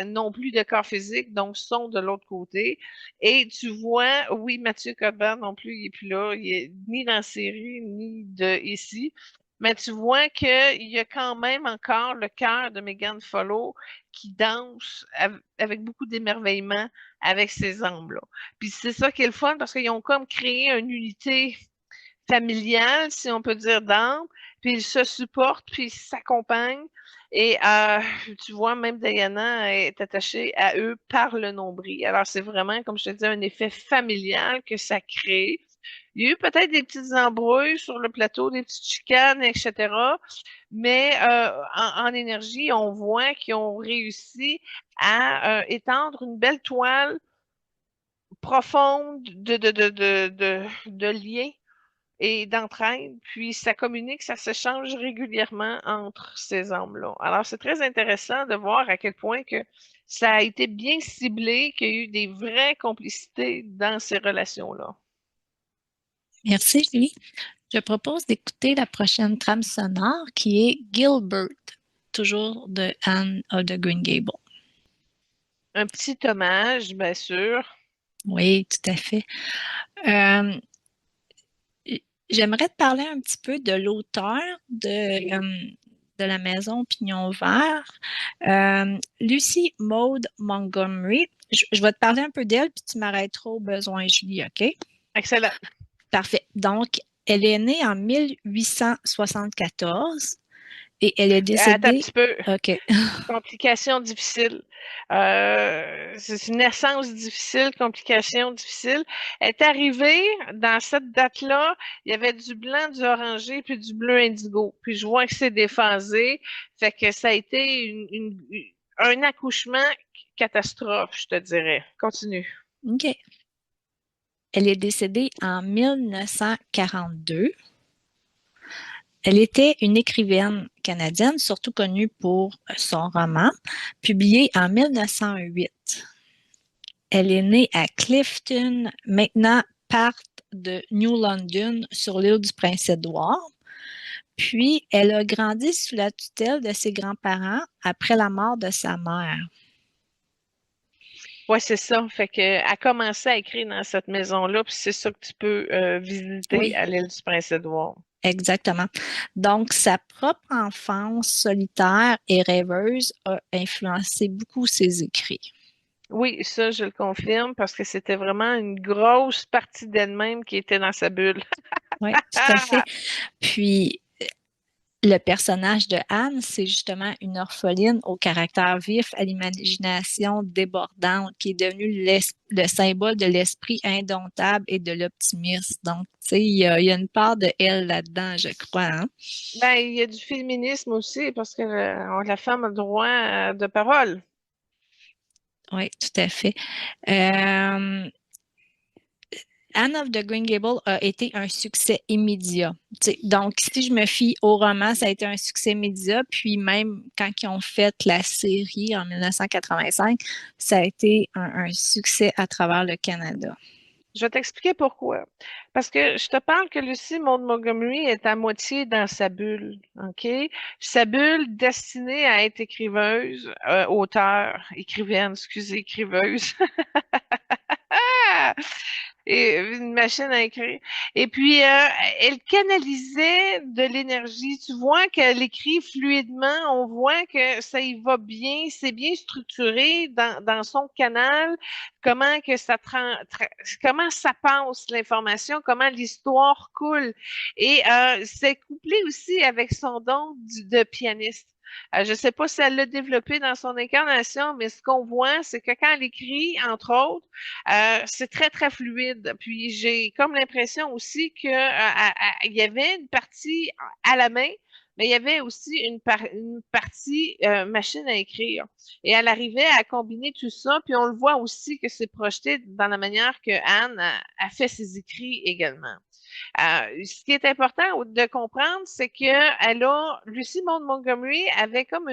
n'ont plus de corps physique, donc sont de l'autre côté. Et tu vois, oui, Mathieu Cotban non plus, il est plus là, il est ni dans la série, ni de ici. Mais tu vois qu'il y a quand même encore le cœur de Megan Follow qui danse avec beaucoup d'émerveillement avec ces âmes-là. Puis c'est ça qui est le fun parce qu'ils ont comme créé une unité familiale, si on peut dire, d'âmes, puis ils se supportent, puis ils s'accompagnent. Et tu vois, même Diana est attachée à eux par le nombril. Alors c'est vraiment, comme je te dis, un effet familial que ça crée. Il y a eu peut-être des petites embrouilles sur le plateau, des petites chicanes, etc. Mais en énergie, on voit qu'ils ont réussi à étendre une belle toile profonde de liens et d'entraide, puis ça communique, ça s'échange régulièrement entre ces hommes-là. Alors, c'est très intéressant de voir à quel point que ça a été bien ciblé, qu'il y a eu des vraies complicités dans ces relations-là. Merci, Julie. Je propose d'écouter la prochaine trame sonore qui est Gilbert, toujours de Anne of the Green Gable. Un petit hommage, bien sûr. Oui, tout à fait. Euh, J'aimerais te parler un petit peu de l'auteur de la Maison Pignon Vert, Lucy Maud Montgomery. Je vais te parler un peu d'elle, puis tu m'arrêteras au besoin, Julie, OK? Excellent. Parfait. Donc, elle est née en 1874 et elle est Attends un décédée. petit peu. OK. Complications difficiles. C'est une naissance difficile, complications difficiles. Elle est arrivée dans cette date-là, il y avait du blanc, du orangé, puis du bleu indigo. Puis je vois que c'est déphasé. Fait que ça a été un accouchement catastrophe, je te dirais. Continue. OK. Elle est décédée en 1942. Elle était une écrivaine canadienne, surtout connue pour son roman, publié en 1908. Elle est née à Clifton, maintenant part de New London, sur l'île du Prince-Édouard. Puis, elle a grandi sous la tutelle de ses grands-parents après la mort de sa mère. Ouais, c'est ça. Fait que elle a commencé à écrire dans cette maison-là, puis c'est ça que tu peux visiter Oui, à l'île du Prince-Édouard. exactement. Donc, sa propre enfance solitaire et rêveuse a influencé beaucoup ses écrits. Oui, ça, je le confirme parce que c'était vraiment une grosse partie d'elle-même qui était dans sa bulle. Oui, tout à fait. Puis, le personnage de Anne, c'est justement une orpheline au caractère vif, à l'imagination débordante, qui est devenue le symbole de l'esprit indomptable et de l'optimisme. Donc, tu sais, il y a une part de elle là-dedans, je crois. Hein? Ben, il y a du féminisme aussi parce que la femme a le droit de parole. Oui, tout à fait. Euh, Anne of the Green Gables a été un succès immédiat. T'sais, donc, si je me fie au roman, ça a été un succès immédiat. Puis même quand ils ont fait la série en 1985, ça a été un succès à travers le Canada. Je vais t'expliquer pourquoi. Parce que je te parle que Lucy Maud Montgomery est à moitié dans sa bulle, OK? Sa bulle destinée à être écriveuse, auteure, écrivaine, excusez, écriveuse. Et une machine à écrire. Et puis, elle canalisait de l'énergie. Tu vois qu'elle écrit fluidement. On voit que ça y va bien. C'est bien structuré dans son canal. Comment que comment ça passe l'information, comment l'histoire coule. Et c'est couplé aussi avec son don de pianiste. Je ne sais pas si elle l'a développé dans son incarnation, mais ce qu'on voit, c'est que quand elle écrit, entre autres, c'est très, très fluide. Puis j'ai comme l'impression aussi que il y avait une partie à la main, mais il y avait aussi une partie machine à écrire. Et elle arrivait à combiner tout ça, puis on le voit aussi que c'est projeté dans la manière que Anne a fait ses écrits également. Ce qui est important de comprendre, c'est que Lucy Maud Montgomery avait comme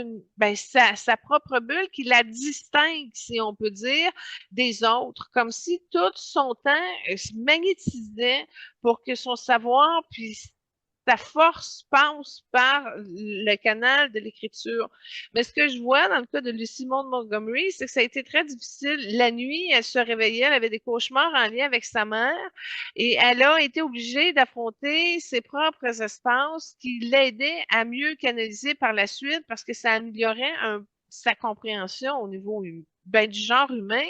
sa propre bulle qui la distingue, si on peut dire, des autres, comme si tout son temps se magnétisait pour que son savoir puisse sa force passe par le canal de l'écriture. Mais ce que je vois dans le cas de Lucy Maud Montgomery, c'est que ça a été très difficile. La nuit, elle se réveillait, elle avait des cauchemars en lien avec sa mère et elle a été obligée d'affronter ses propres espaces qui l'aidaient à mieux canaliser par la suite parce que ça améliorait sa compréhension au niveau du genre humain,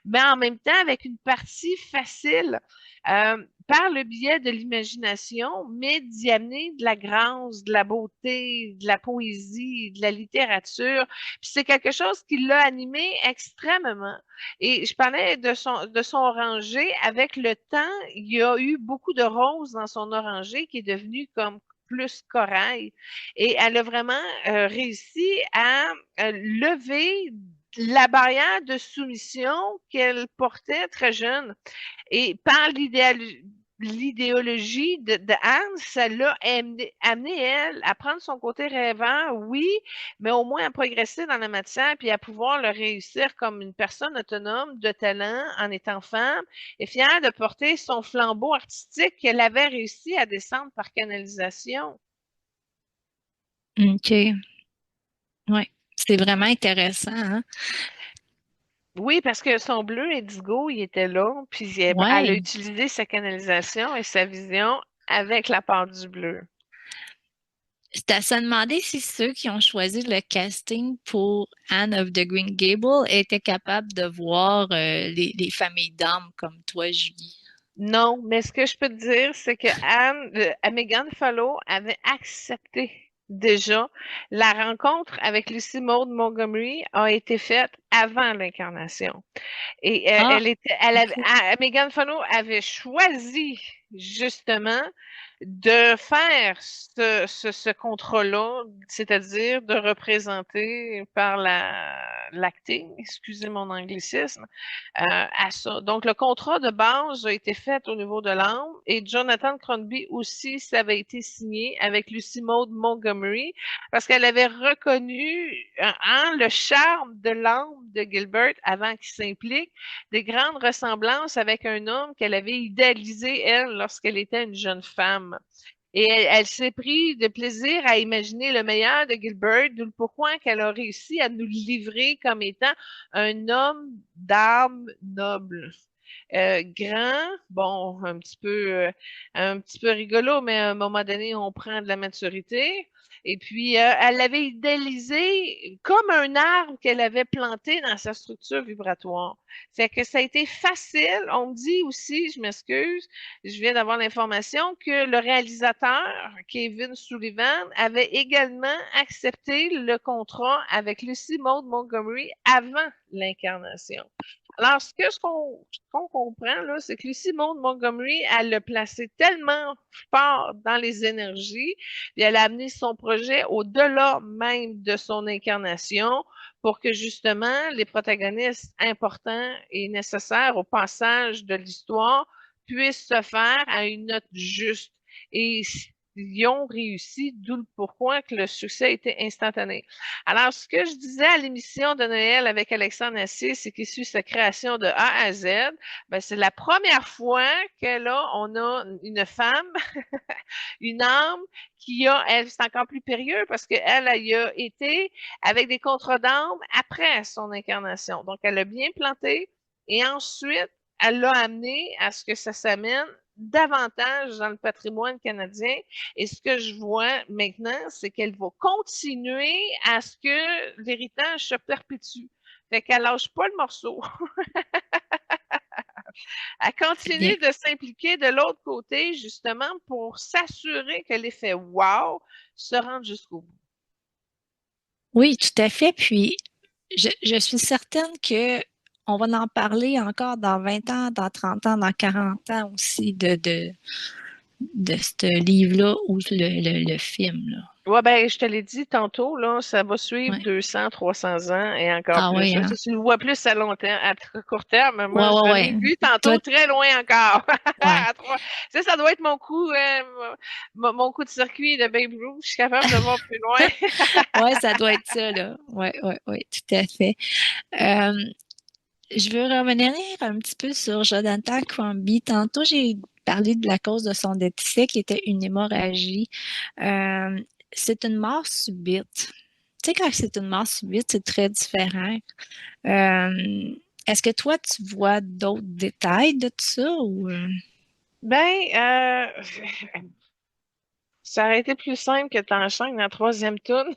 mais en même temps avec une partie facile. Par le biais de l'imagination, mais d'y amener de la grâce, de la beauté, de la poésie, de la littérature. Puis c'est quelque chose qui l'a animé extrêmement. Et je parlais de son oranger. Avec le temps, il y a eu beaucoup de roses dans son oranger qui est devenu comme plus corail. Et elle a vraiment réussi à lever la barrière de soumission qu'elle portait très jeune. Et par l'idéologie de Anne, ça l'a amené, elle, à prendre son côté rêveur, oui, mais au moins à progresser dans la matière puis à pouvoir le réussir comme une personne autonome, de talent, en étant femme, et fière de porter son flambeau artistique qu'elle avait réussi à descendre par canalisation. OK. Ouais. C'est vraiment intéressant, hein? Oui, parce que son bleu indigo, il était là, puis elle a Ouais. utilisé sa canalisation et sa vision avec la part du bleu. C'est à se demander si ceux qui ont choisi le casting pour Anne of the Green Gables étaient capables de voir les familles d'âmes comme toi, Julie. Non, mais ce que je peux te dire, c'est que Megan Follow avait accepté déjà la rencontre avec Lucy Maud Montgomery a été faite avant l'incarnation. Et Ah, OK. Megan Follow avait choisi justement de faire ce contrat-là, c'est-à-dire de représenter par l'acting, excusez mon anglicisme, à ça. Donc, le contrat de base a été fait au niveau de l'âme et Jonathan Crombie aussi, ça avait été signé avec Lucy Maud Montgomery parce qu'elle avait reconnu le charme de l'âme de Gilbert avant qu'il s'implique, des grandes ressemblances avec un homme qu'elle avait idéalisé, elle, lorsqu'elle était une jeune femme. Et elle s'est pris de plaisir à imaginer le meilleur de Gilbert, d'où le pourquoi qu'elle a réussi à nous le livrer comme étant un homme d'âme noble. Grand, bon, un petit peu rigolo, mais à un moment donné, on prend de la maturité. Et puis, elle l'avait idéalisé comme un arbre qu'elle avait planté dans sa structure vibratoire. C'est que ça a été facile. On me dit aussi, je m'excuse, je viens d'avoir l'information que le réalisateur, Kevin Sullivan, avait également accepté le contrat avec Lucy Maud Montgomery avant l'incarnation. Alors, ce qu'on comprend, là, c'est que Lucy Maud Montgomery, elle l'a placé tellement fort dans les énergies, puis elle a amené son projet au-delà même de son incarnation pour que justement les protagonistes importants et nécessaires au passage de l'histoire puissent se faire à une note juste. Et ils ont réussi, d'où le pourquoi que le succès était instantané. Alors, ce que je disais à l'émission de Noël avec Alexandre Assier, c'est qu'il suit sa création de A à Z. Ben, c'est la première fois que là, on a une femme, une âme qui a, elle, c'est encore plus périlleux parce qu'elle elle y a été avec des contrats d'âme après son incarnation. Donc, elle a bien planté et ensuite, elle l'a amené à ce que ça s'amène davantage dans le patrimoine canadien. Et ce que je vois maintenant, c'est qu'elle va continuer à ce que l'héritage se perpétue. Fait qu'elle lâche pas le morceau. Elle C'est bien. continue de s'impliquer de l'autre côté, justement, pour s'assurer que l'effet wow se rende jusqu'au bout. Oui, tout à fait. Puis, je suis certaine que on va en parler encore dans 20 ans, dans 30 ans, dans 40 ans aussi de ce livre-là ou le film, là. Ouais, ben, je te l'ai dit tantôt, là, ça va suivre Ouais. 200, 300 ans et encore Ah plus. oui, Là, hein? si tu le vois plus à long terme, à court terme, Ouais, moi, ouais, je l'ai ouais. vu Toi, tantôt très loin encore. ouais. Ça doit être mon coup, mon coup de circuit de Babe Ruth. Je suis capable de voir plus loin. Ouais, ça doit être ça, là. Ouais, ouais, ouais, tout à fait. Euh, je veux revenir un petit peu sur Jonathan Crombie. Tantôt, j'ai parlé de la cause de son décès qui était une hémorragie. Euh, c'est une mort subite. Tu sais, quand c'est une mort subite, c'est très différent. Euh, est-ce que toi, tu vois d'autres détails de tout ça ou... Ben, ça aurait été plus simple que t'enchaînes la troisième tourne.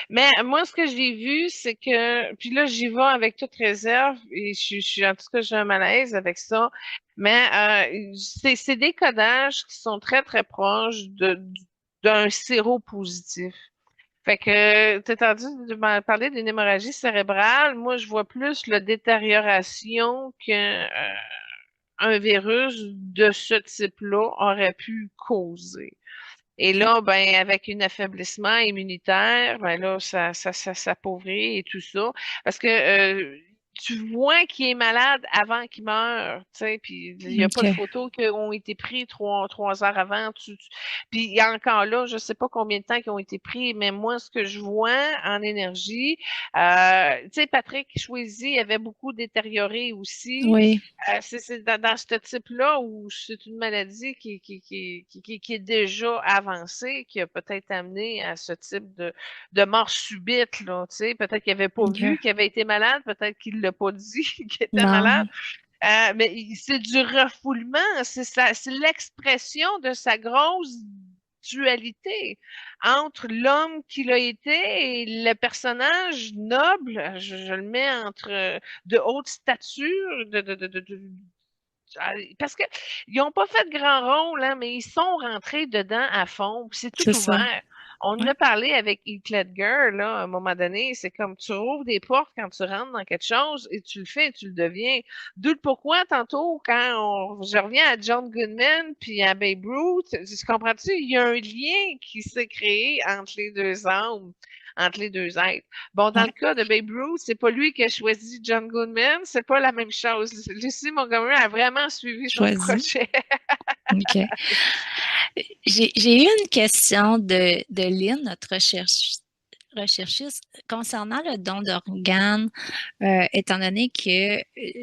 Mais moi, ce que j'ai vu, c'est que, puis là, j'y vais avec toute réserve, et en tout cas, j'ai un malaise avec ça. Mais c'est des codages qui sont très, très proches d'un séropositif. Fait que, t'es entendu de m'en parler d'une hémorragie cérébrale. Moi, je vois plus la détérioration qu'un un virus de ce type-là aurait pu causer. Et OK. là, ben, avec un affaiblissement immunitaire, ben là, ça s'appauvrit et tout ça. Parce que tu vois qu'il est malade avant qu'il meure, tu sais, puis il n'y a pas de OK. photos qui ont été prises 3 heures avant. Puis il y a encore là, je sais pas combien de temps qui ont été pris, mais moi, ce que je vois en énergie, tu sais, Patrick Choisy avait beaucoup détérioré aussi. Oui, C'est dans ce type-là où c'est une maladie qui est déjà avancée, qui a peut-être amené à ce type de mort subite, là, tu sais. Peut-être qu'il n'avait pas OK. vu qu'il avait été malade, peut-être qu'il l'a pas dit qu'il était malade. Non. Mais c'est du refoulement, c'est l'expression de sa grosse dualité entre l'homme qu'il a été et le personnage noble, je le mets entre de haute stature, parce que ils ont pas fait grand rôle, hein, mais ils sont rentrés dedans à fond. C'est C'est tout ça. ouvert. On en Ouais. a parlé avec Heath Ledger, là, à un moment donné. C'est comme tu rouvres des portes quand tu rentres dans quelque chose et tu le fais et tu le deviens. D'où le pourquoi, tantôt, je reviens à John Goodman puis à Babe Ruth, tu comprends-tu? Il y a un lien qui s'est créé entre les deux âmes, entre les deux êtres. Bon, dans le Ouais. cas de Babe Ruth, c'est pas lui qui a choisi John Goodman, c'est pas la même chose. Lucy Montgomery a vraiment suivi son Choisi. projet. OK. J'ai eu une question de Lynn, notre recherchiste, concernant le don d'organes, étant donné que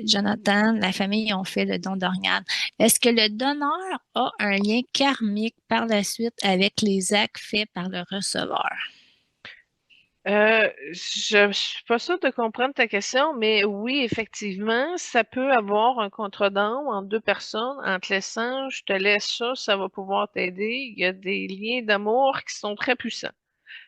Jonathan, la famille ont fait le don d'organes. Est-ce que le donneur a un lien karmique par la suite avec les actes faits par le receveur? Je suis pas sûre de comprendre ta question, mais oui, effectivement, ça peut avoir un contre-don entre deux personnes en te laissant, je te laisse ça, ça va pouvoir t'aider. Il y a des liens d'amour qui sont très puissants.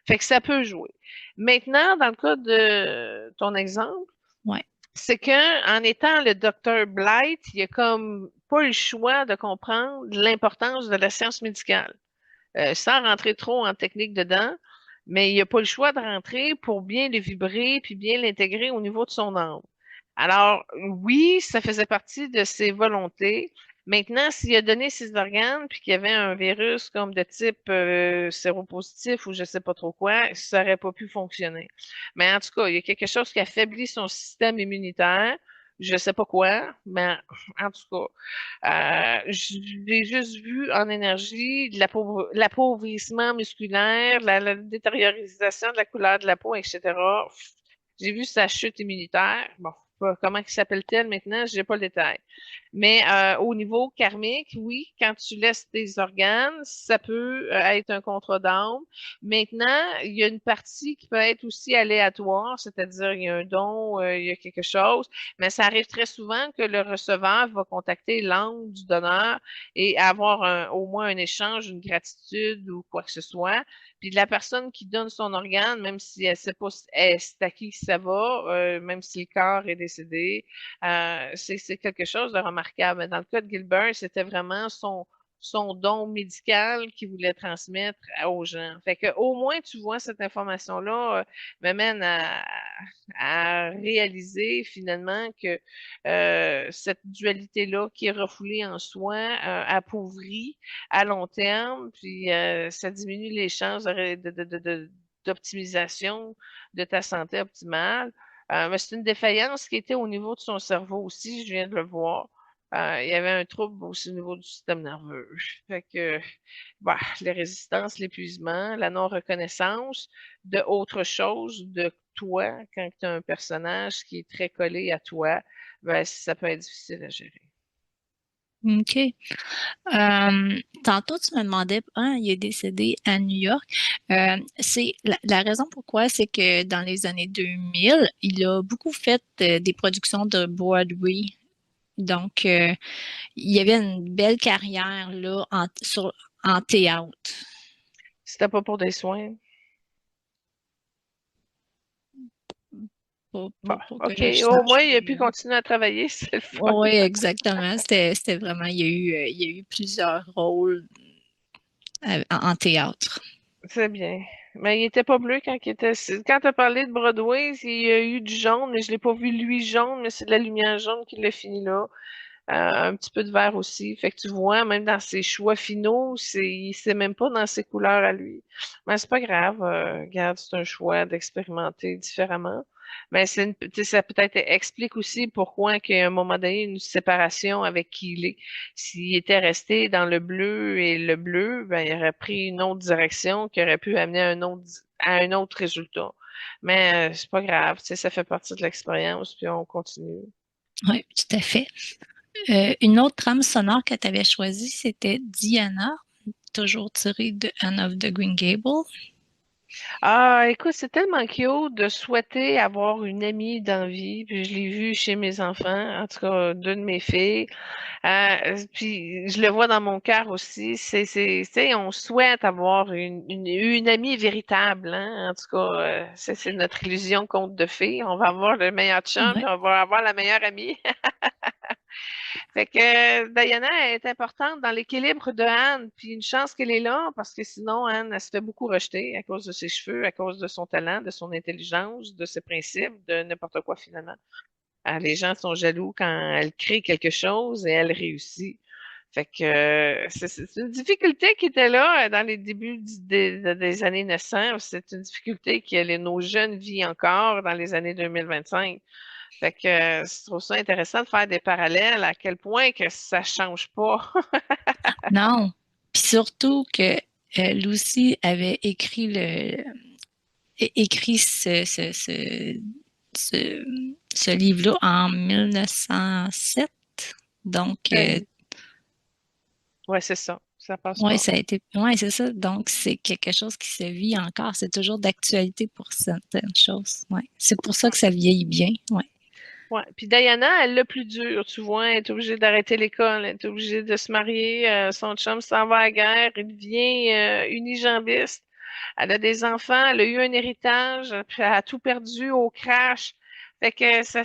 Fait que ça peut jouer. Maintenant, dans le cas de ton exemple, Ouais. c'est que en étant le docteur Blight, il a comme pas eu le choix de comprendre l'importance de la science médicale. Sans rentrer trop en technique dedans, mais il n'a pas le choix de rentrer pour bien le vibrer puis bien l'intégrer au niveau de son âme. Alors, oui, ça faisait partie de ses volontés. Maintenant, s'il a donné ses organes puis qu'il y avait un virus comme de type séropositif ou je sais pas trop quoi, ça n'aurait pas pu fonctionner. Mais en tout cas, il y a quelque chose qui affaiblit son système immunitaire. Je sais pas quoi, mais en tout cas, j'ai juste vu en énergie l'appauvrissement musculaire, la détériorisation de la couleur de la peau, etc. J'ai vu sa chute immunitaire. Bon, comment il s'appelle-t-elle maintenant? J'ai pas le détail. Mais au niveau karmique, oui, quand tu laisses tes organes, ça peut être un contrat d'âme. Maintenant, il y a une partie qui peut être aussi aléatoire, c'est-à-dire il y a un don, il y a quelque chose, mais ça arrive très souvent que le receveur va contacter l'âme du donneur et avoir au moins un échange, une gratitude ou quoi que ce soit. Puis la personne qui donne son organe, même si elle sait pas c'est à qui ça va, même si le corps est décédé, c'est quelque chose de remarquable. Mais dans le cas de Gilbert, c'était vraiment son don médical qu'il voulait transmettre aux gens. Fait que au moins, tu vois, cette information-là m'amène à réaliser finalement que cette dualité-là qui est refoulée en soi appauvrit à long terme, puis ça diminue les chances d'optimisation de ta santé optimale. Mais c'est une défaillance qui était au niveau de son cerveau aussi, je viens de le voir. Il y avait un trouble aussi au niveau du système nerveux. Fait que, bah, les résistances, l'épuisement, la non-reconnaissance de autre chose de toi quand tu as un personnage qui est très collé à toi, ben, ça peut être difficile à gérer. OK. Tantôt, tu me demandais, il est décédé à New York. C'est la raison pourquoi, c'est que dans les années 2000, il a beaucoup fait des productions de Broadway. Donc, il y avait une belle carrière là en théâtre. C'était pas pour des soins. Bon, Pas que OK. je Au moins, sache, il a pu mais continuer à travailler, c'est le fun. oui, exactement. C'était vraiment, il y a eu plusieurs rôles en théâtre. C'est bien. Mais il était pas bleu quand il était. Quand tu as parlé de Broadway, il y a eu du jaune, mais je l'ai pas vu lui jaune, mais c'est de la lumière jaune qui l'a fini là. Un petit peu de vert aussi. Fait que tu vois, même dans ses choix finaux, il sait même pas dans ses couleurs à lui. Mais c'est pas grave. Regarde, c'est un choix d'expérimenter différemment. Mais tu sais, ça peut-être explique aussi pourquoi qu'il y a un moment donné une séparation avec qui il est. S'il était resté dans le bleu et le bleu, ben, il aurait pris une autre direction qui aurait pu amener à un autre résultat. Mais c'est pas grave, tu sais, ça fait partie de l'expérience, puis on continue. Oui, tout à fait. Une autre trame sonore que tu avais choisie, c'était Diana, toujours tirée de Anne of the Green Gables. Ah, écoute, c'est tellement cute de souhaiter avoir une amie dans la vie. Puis je l'ai vu chez mes enfants, en tout cas deux de mes filles. Puis je le vois dans mon cœur aussi. Tu sais, on souhaite avoir une amie véritable, hein. En tout cas, c'est notre illusion conte de fées. On va avoir le meilleur chum, puis Ouais. on va avoir la meilleure amie. Fait que Diana est importante dans l'équilibre de Anne, puis une chance qu'elle est là, parce que sinon, Anne, elle se fait beaucoup rejeter à cause de ses cheveux, à cause de son talent, de son intelligence, de ses principes, de n'importe quoi finalement. Les gens sont jaloux quand elle crée quelque chose et elle réussit. Fait que c'est une difficulté qui était là dans les débuts des années 900. C'est une difficulté que nos jeunes vivent encore dans les années 2025. Fait que je trouve ça intéressant de faire des parallèles à quel point que ça change pas. Non. Puis surtout que Lucy avait écrit ce, ce livre-là en 1907. Donc, Ouais, c'est ça. Ça passe ouais, pas. ça a été, ouais, c'est ça. Donc, c'est quelque chose qui se vit encore. C'est toujours d'actualité pour certaines choses. Ouais. C'est pour ça que ça vieillit bien. Ouais. Ouais. Puis Diana, elle l'a plus dur, tu vois. Elle est obligée d'arrêter l'école, elle est obligée de se marier. Son chum s'en va à la guerre, il devient unijambiste. Elle a des enfants, elle a eu un héritage, puis elle a tout perdu au crash. Fait que ça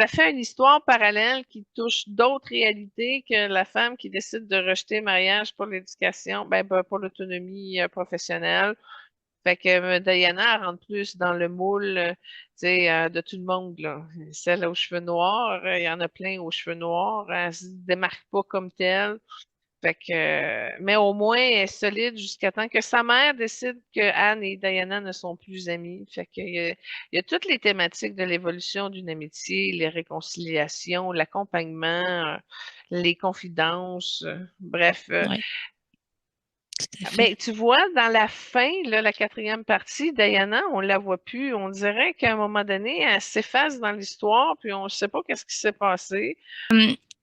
fait une histoire parallèle qui touche d'autres réalités que la femme qui décide de rejeter le mariage pour l'éducation, ben, pour l'autonomie professionnelle. Fait que Diana elle rentre plus dans le moule, tu sais, de tout le monde, là. Celle aux cheveux noirs, il y en a plein aux cheveux noirs. Elle se démarque pas comme telle. Fait que, mais au moins, elle est solide jusqu'à temps que sa mère décide que Anne et Diana ne sont plus amies. Fait que, il y a toutes les thématiques de l'évolution d'une amitié, les réconciliations, l'accompagnement, les confidences, bref. Ouais, tout à fait. Ben, tu vois, dans la fin, là, la quatrième partie, Diana, on la voit plus. On dirait qu'à un moment donné, elle s'efface dans l'histoire, puis on ne sait pas qu'est-ce qui s'est passé.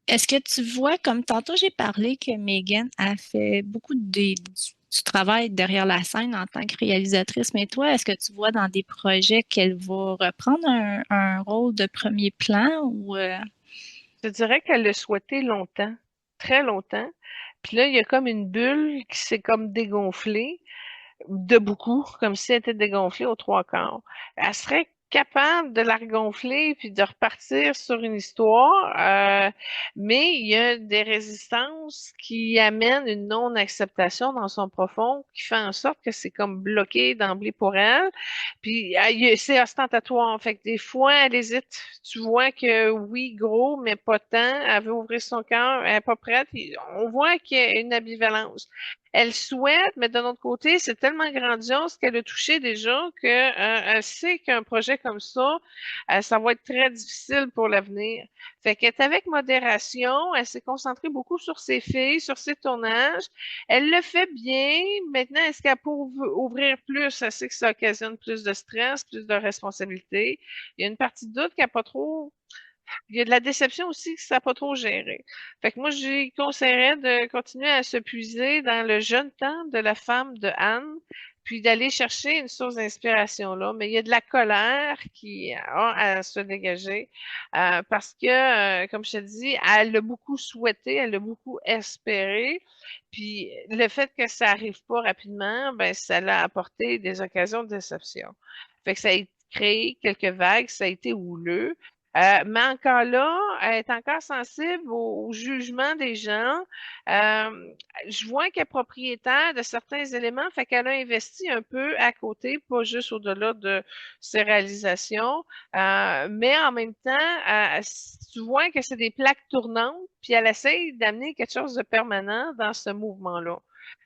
Est-ce que tu vois, comme tantôt j'ai parlé que Megan a fait beaucoup du travail derrière la scène en tant que réalisatrice, mais toi, est-ce que tu vois dans des projets qu'elle va reprendre un rôle de premier plan ou Je dirais qu'elle l'a souhaité longtemps, très longtemps. Puis là, il y a comme une bulle qui s'est comme dégonflée de beaucoup, comme si elle était dégonflée aux trois quarts. Elle serait capable de la regonfler puis de repartir sur une histoire, mais il y a des résistances qui amènent une non-acceptation dans son profond, qui fait en sorte que c'est comme bloqué d'emblée pour elle. Puis c'est ostentatoire. Fait que des fois, elle hésite. Tu vois que oui, gros, mais pas tant. Elle veut ouvrir son cœur, elle est pas prête. On voit qu'il y a une ambivalence. Elle souhaite, mais d'un autre côté, c'est tellement grandiose qu'elle a touché déjà que elle sait qu'un projet comme ça, ça va être très difficile pour l'avenir. Fait qu'elle est avec modération, elle s'est concentrée beaucoup sur ses filles, sur ses tournages. Elle le fait bien. Maintenant, est-ce qu'elle peut ouvrir plus? Elle sait que ça occasionne plus de stress, plus de responsabilité. Il y a une partie de doute qu'elle n'a pas trop. Il y a de la déception aussi que ça n'a pas trop géré. Fait que moi, j'y conseillerais de continuer à se puiser dans le jeune temps de la femme de Anne, puis d'aller chercher une source d'inspiration là. Mais il y a de la colère qui a à se dégager parce que, comme je te dis, elle l'a beaucoup souhaité, elle l'a beaucoup espéré. Puis le fait que ça arrive pas rapidement, ben ça l'a apporté des occasions de déception. Fait que ça a créé quelques vagues, ça a été houleux. Mais encore là, elle est encore sensible au jugement des gens. Euh, je vois qu'elle est propriétaire de certains éléments, fait qu'elle a investi un peu à côté, pas juste au-delà de ses réalisations. Mais en même temps, tu vois que c'est des plaques tournantes, puis elle essaye d'amener quelque chose de permanent dans ce mouvement-là.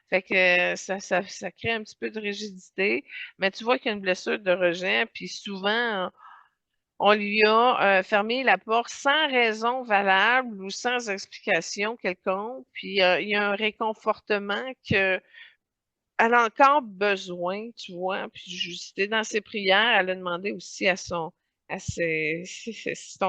Fait que ça crée un petit peu de rigidité, mais tu vois qu'il y a une blessure de rejet, puis souvent, on lui a fermé la porte sans raison valable ou sans explication quelconque. Puis il y a un réconfortement que elle a encore besoin, tu vois. Puis c'était dans ses prières, elle a demandé aussi à son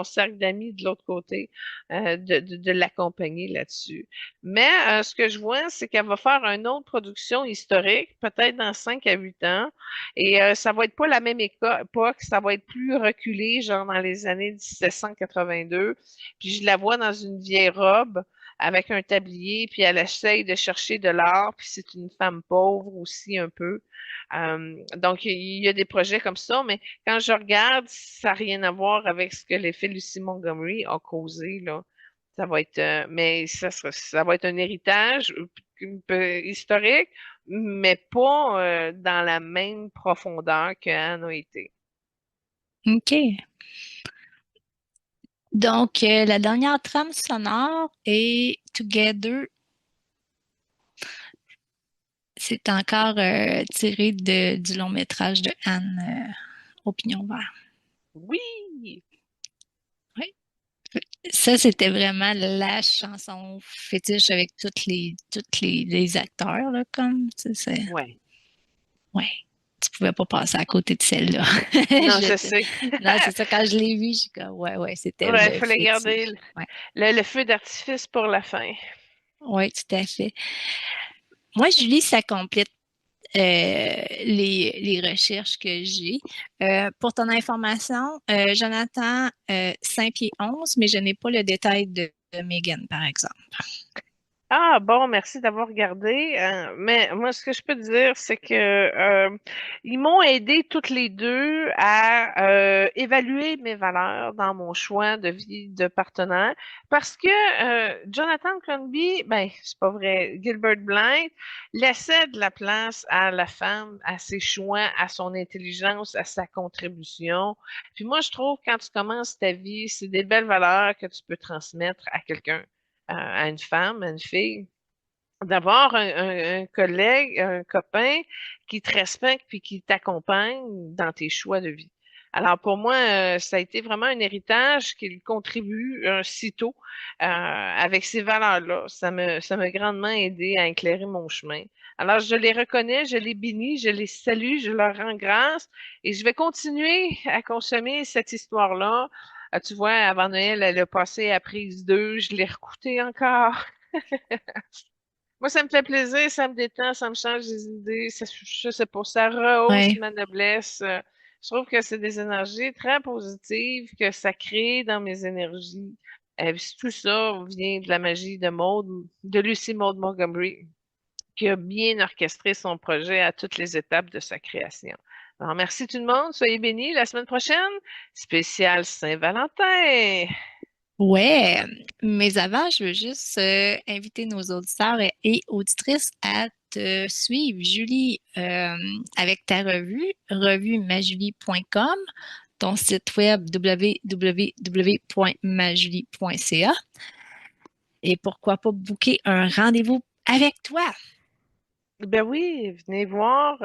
cercle d'amis de l'autre côté de l'accompagner là-dessus. Mais ce que je vois, c'est qu'elle va faire une autre production historique, peut-être dans 5 à 8 ans. Et ça va être pas la même époque, ça va être plus reculé, genre dans les années 1782. Puis je la vois dans une vieille robe avec un tablier, puis elle essaye de chercher de l'art, puis c'est une femme pauvre aussi un peu. Donc, il y a des projets comme ça, mais quand je regarde, ça n'a rien à voir avec ce que l'effet Lucie Montgomery a causé, là. Ça va être, mais ça va être un héritage historique, mais pas dans la même profondeur qu'Anne a été. OK. Donc, la dernière trame sonore est Together. C'est encore tiré du long métrage de Anne Opinion Vert. Oui! Oui. Ça, c'était vraiment la chanson fétiche avec les acteurs, là, comme, Ouais. ouais. Tu pouvais pas passer à côté de celle-là. Non, je sais. Non, c'est ça, quand je l'ai vu, j'ai comme, ouais, c'était Ouais, il le fallait garder fétiche. Ouais, le feu d'artifice pour la fin. ouais, tout à fait. Moi, Julie, ça complète les recherches que j'ai. Pour ton information, Jonathan, 5 pieds 11, mais je n'ai pas le détail de Megan, par exemple. Ah bon, merci d'avoir regardé. Mais moi, ce que je peux te dire, c'est que ils m'ont aidé toutes les deux à évaluer mes valeurs dans mon choix de vie de partenaire. Parce que Jonathan Crombie, ben, c'est pas vrai, Gilbert Blythe laissait de la place à la femme, à ses choix, à son intelligence, à sa contribution. Puis moi, je trouve quand tu commences ta vie, c'est des belles valeurs que tu peux transmettre à quelqu'un à une femme, à une fille, d'avoir un collègue, un copain qui te respecte puis qui t'accompagne dans tes choix de vie. Alors pour moi, ça a été vraiment un héritage qu'il contribue si tôt avec ces valeurs-là. Ça m'a grandement aidé à éclairer mon chemin. Alors je les reconnais, je les bénis, je les salue, je leur rends grâce et je vais continuer à consommer cette histoire-là. Tu vois, avant Noël, elle a passé à prise 2, je l'ai recoutée encore. Moi, ça me fait plaisir, ça me détend, ça me change des idées, je sais pas, ça rehausse Ouais. ma noblesse. Je trouve que c'est des énergies très positives que ça crée dans mes énergies. Puis tout ça vient de la magie de de Lucy Maud Montgomery, qui a bien orchestré son projet à toutes les étapes de sa création. Alors, merci tout le monde. Soyez bénis. La semaine prochaine, spécial Saint-Valentin. Ouais, mais avant, je veux juste inviter nos auditeurs et auditrices à te suivre, Julie, avec ta revue, revuemajulie.com, ton site web www.majulie.ca et pourquoi pas booker un rendez-vous avec toi. Ben oui, venez voir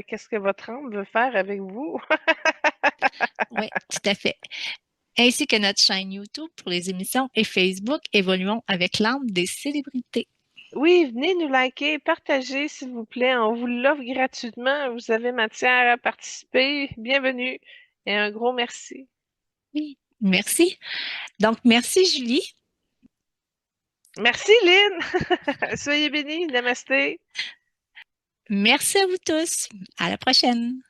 qu'est-ce que votre âme veut faire avec vous. Oui, tout à fait. Ainsi que notre chaîne YouTube pour les émissions et Facebook Évoluons avec l'âme des célébrités. Oui, venez nous liker, partagez, s'il vous plaît. On vous l'offre gratuitement. Vous avez matière à participer. Bienvenue et un gros merci. Oui, merci. Donc, merci Julie. Merci, Lynn. Soyez bénis. Namasté. Merci à vous tous. À la prochaine.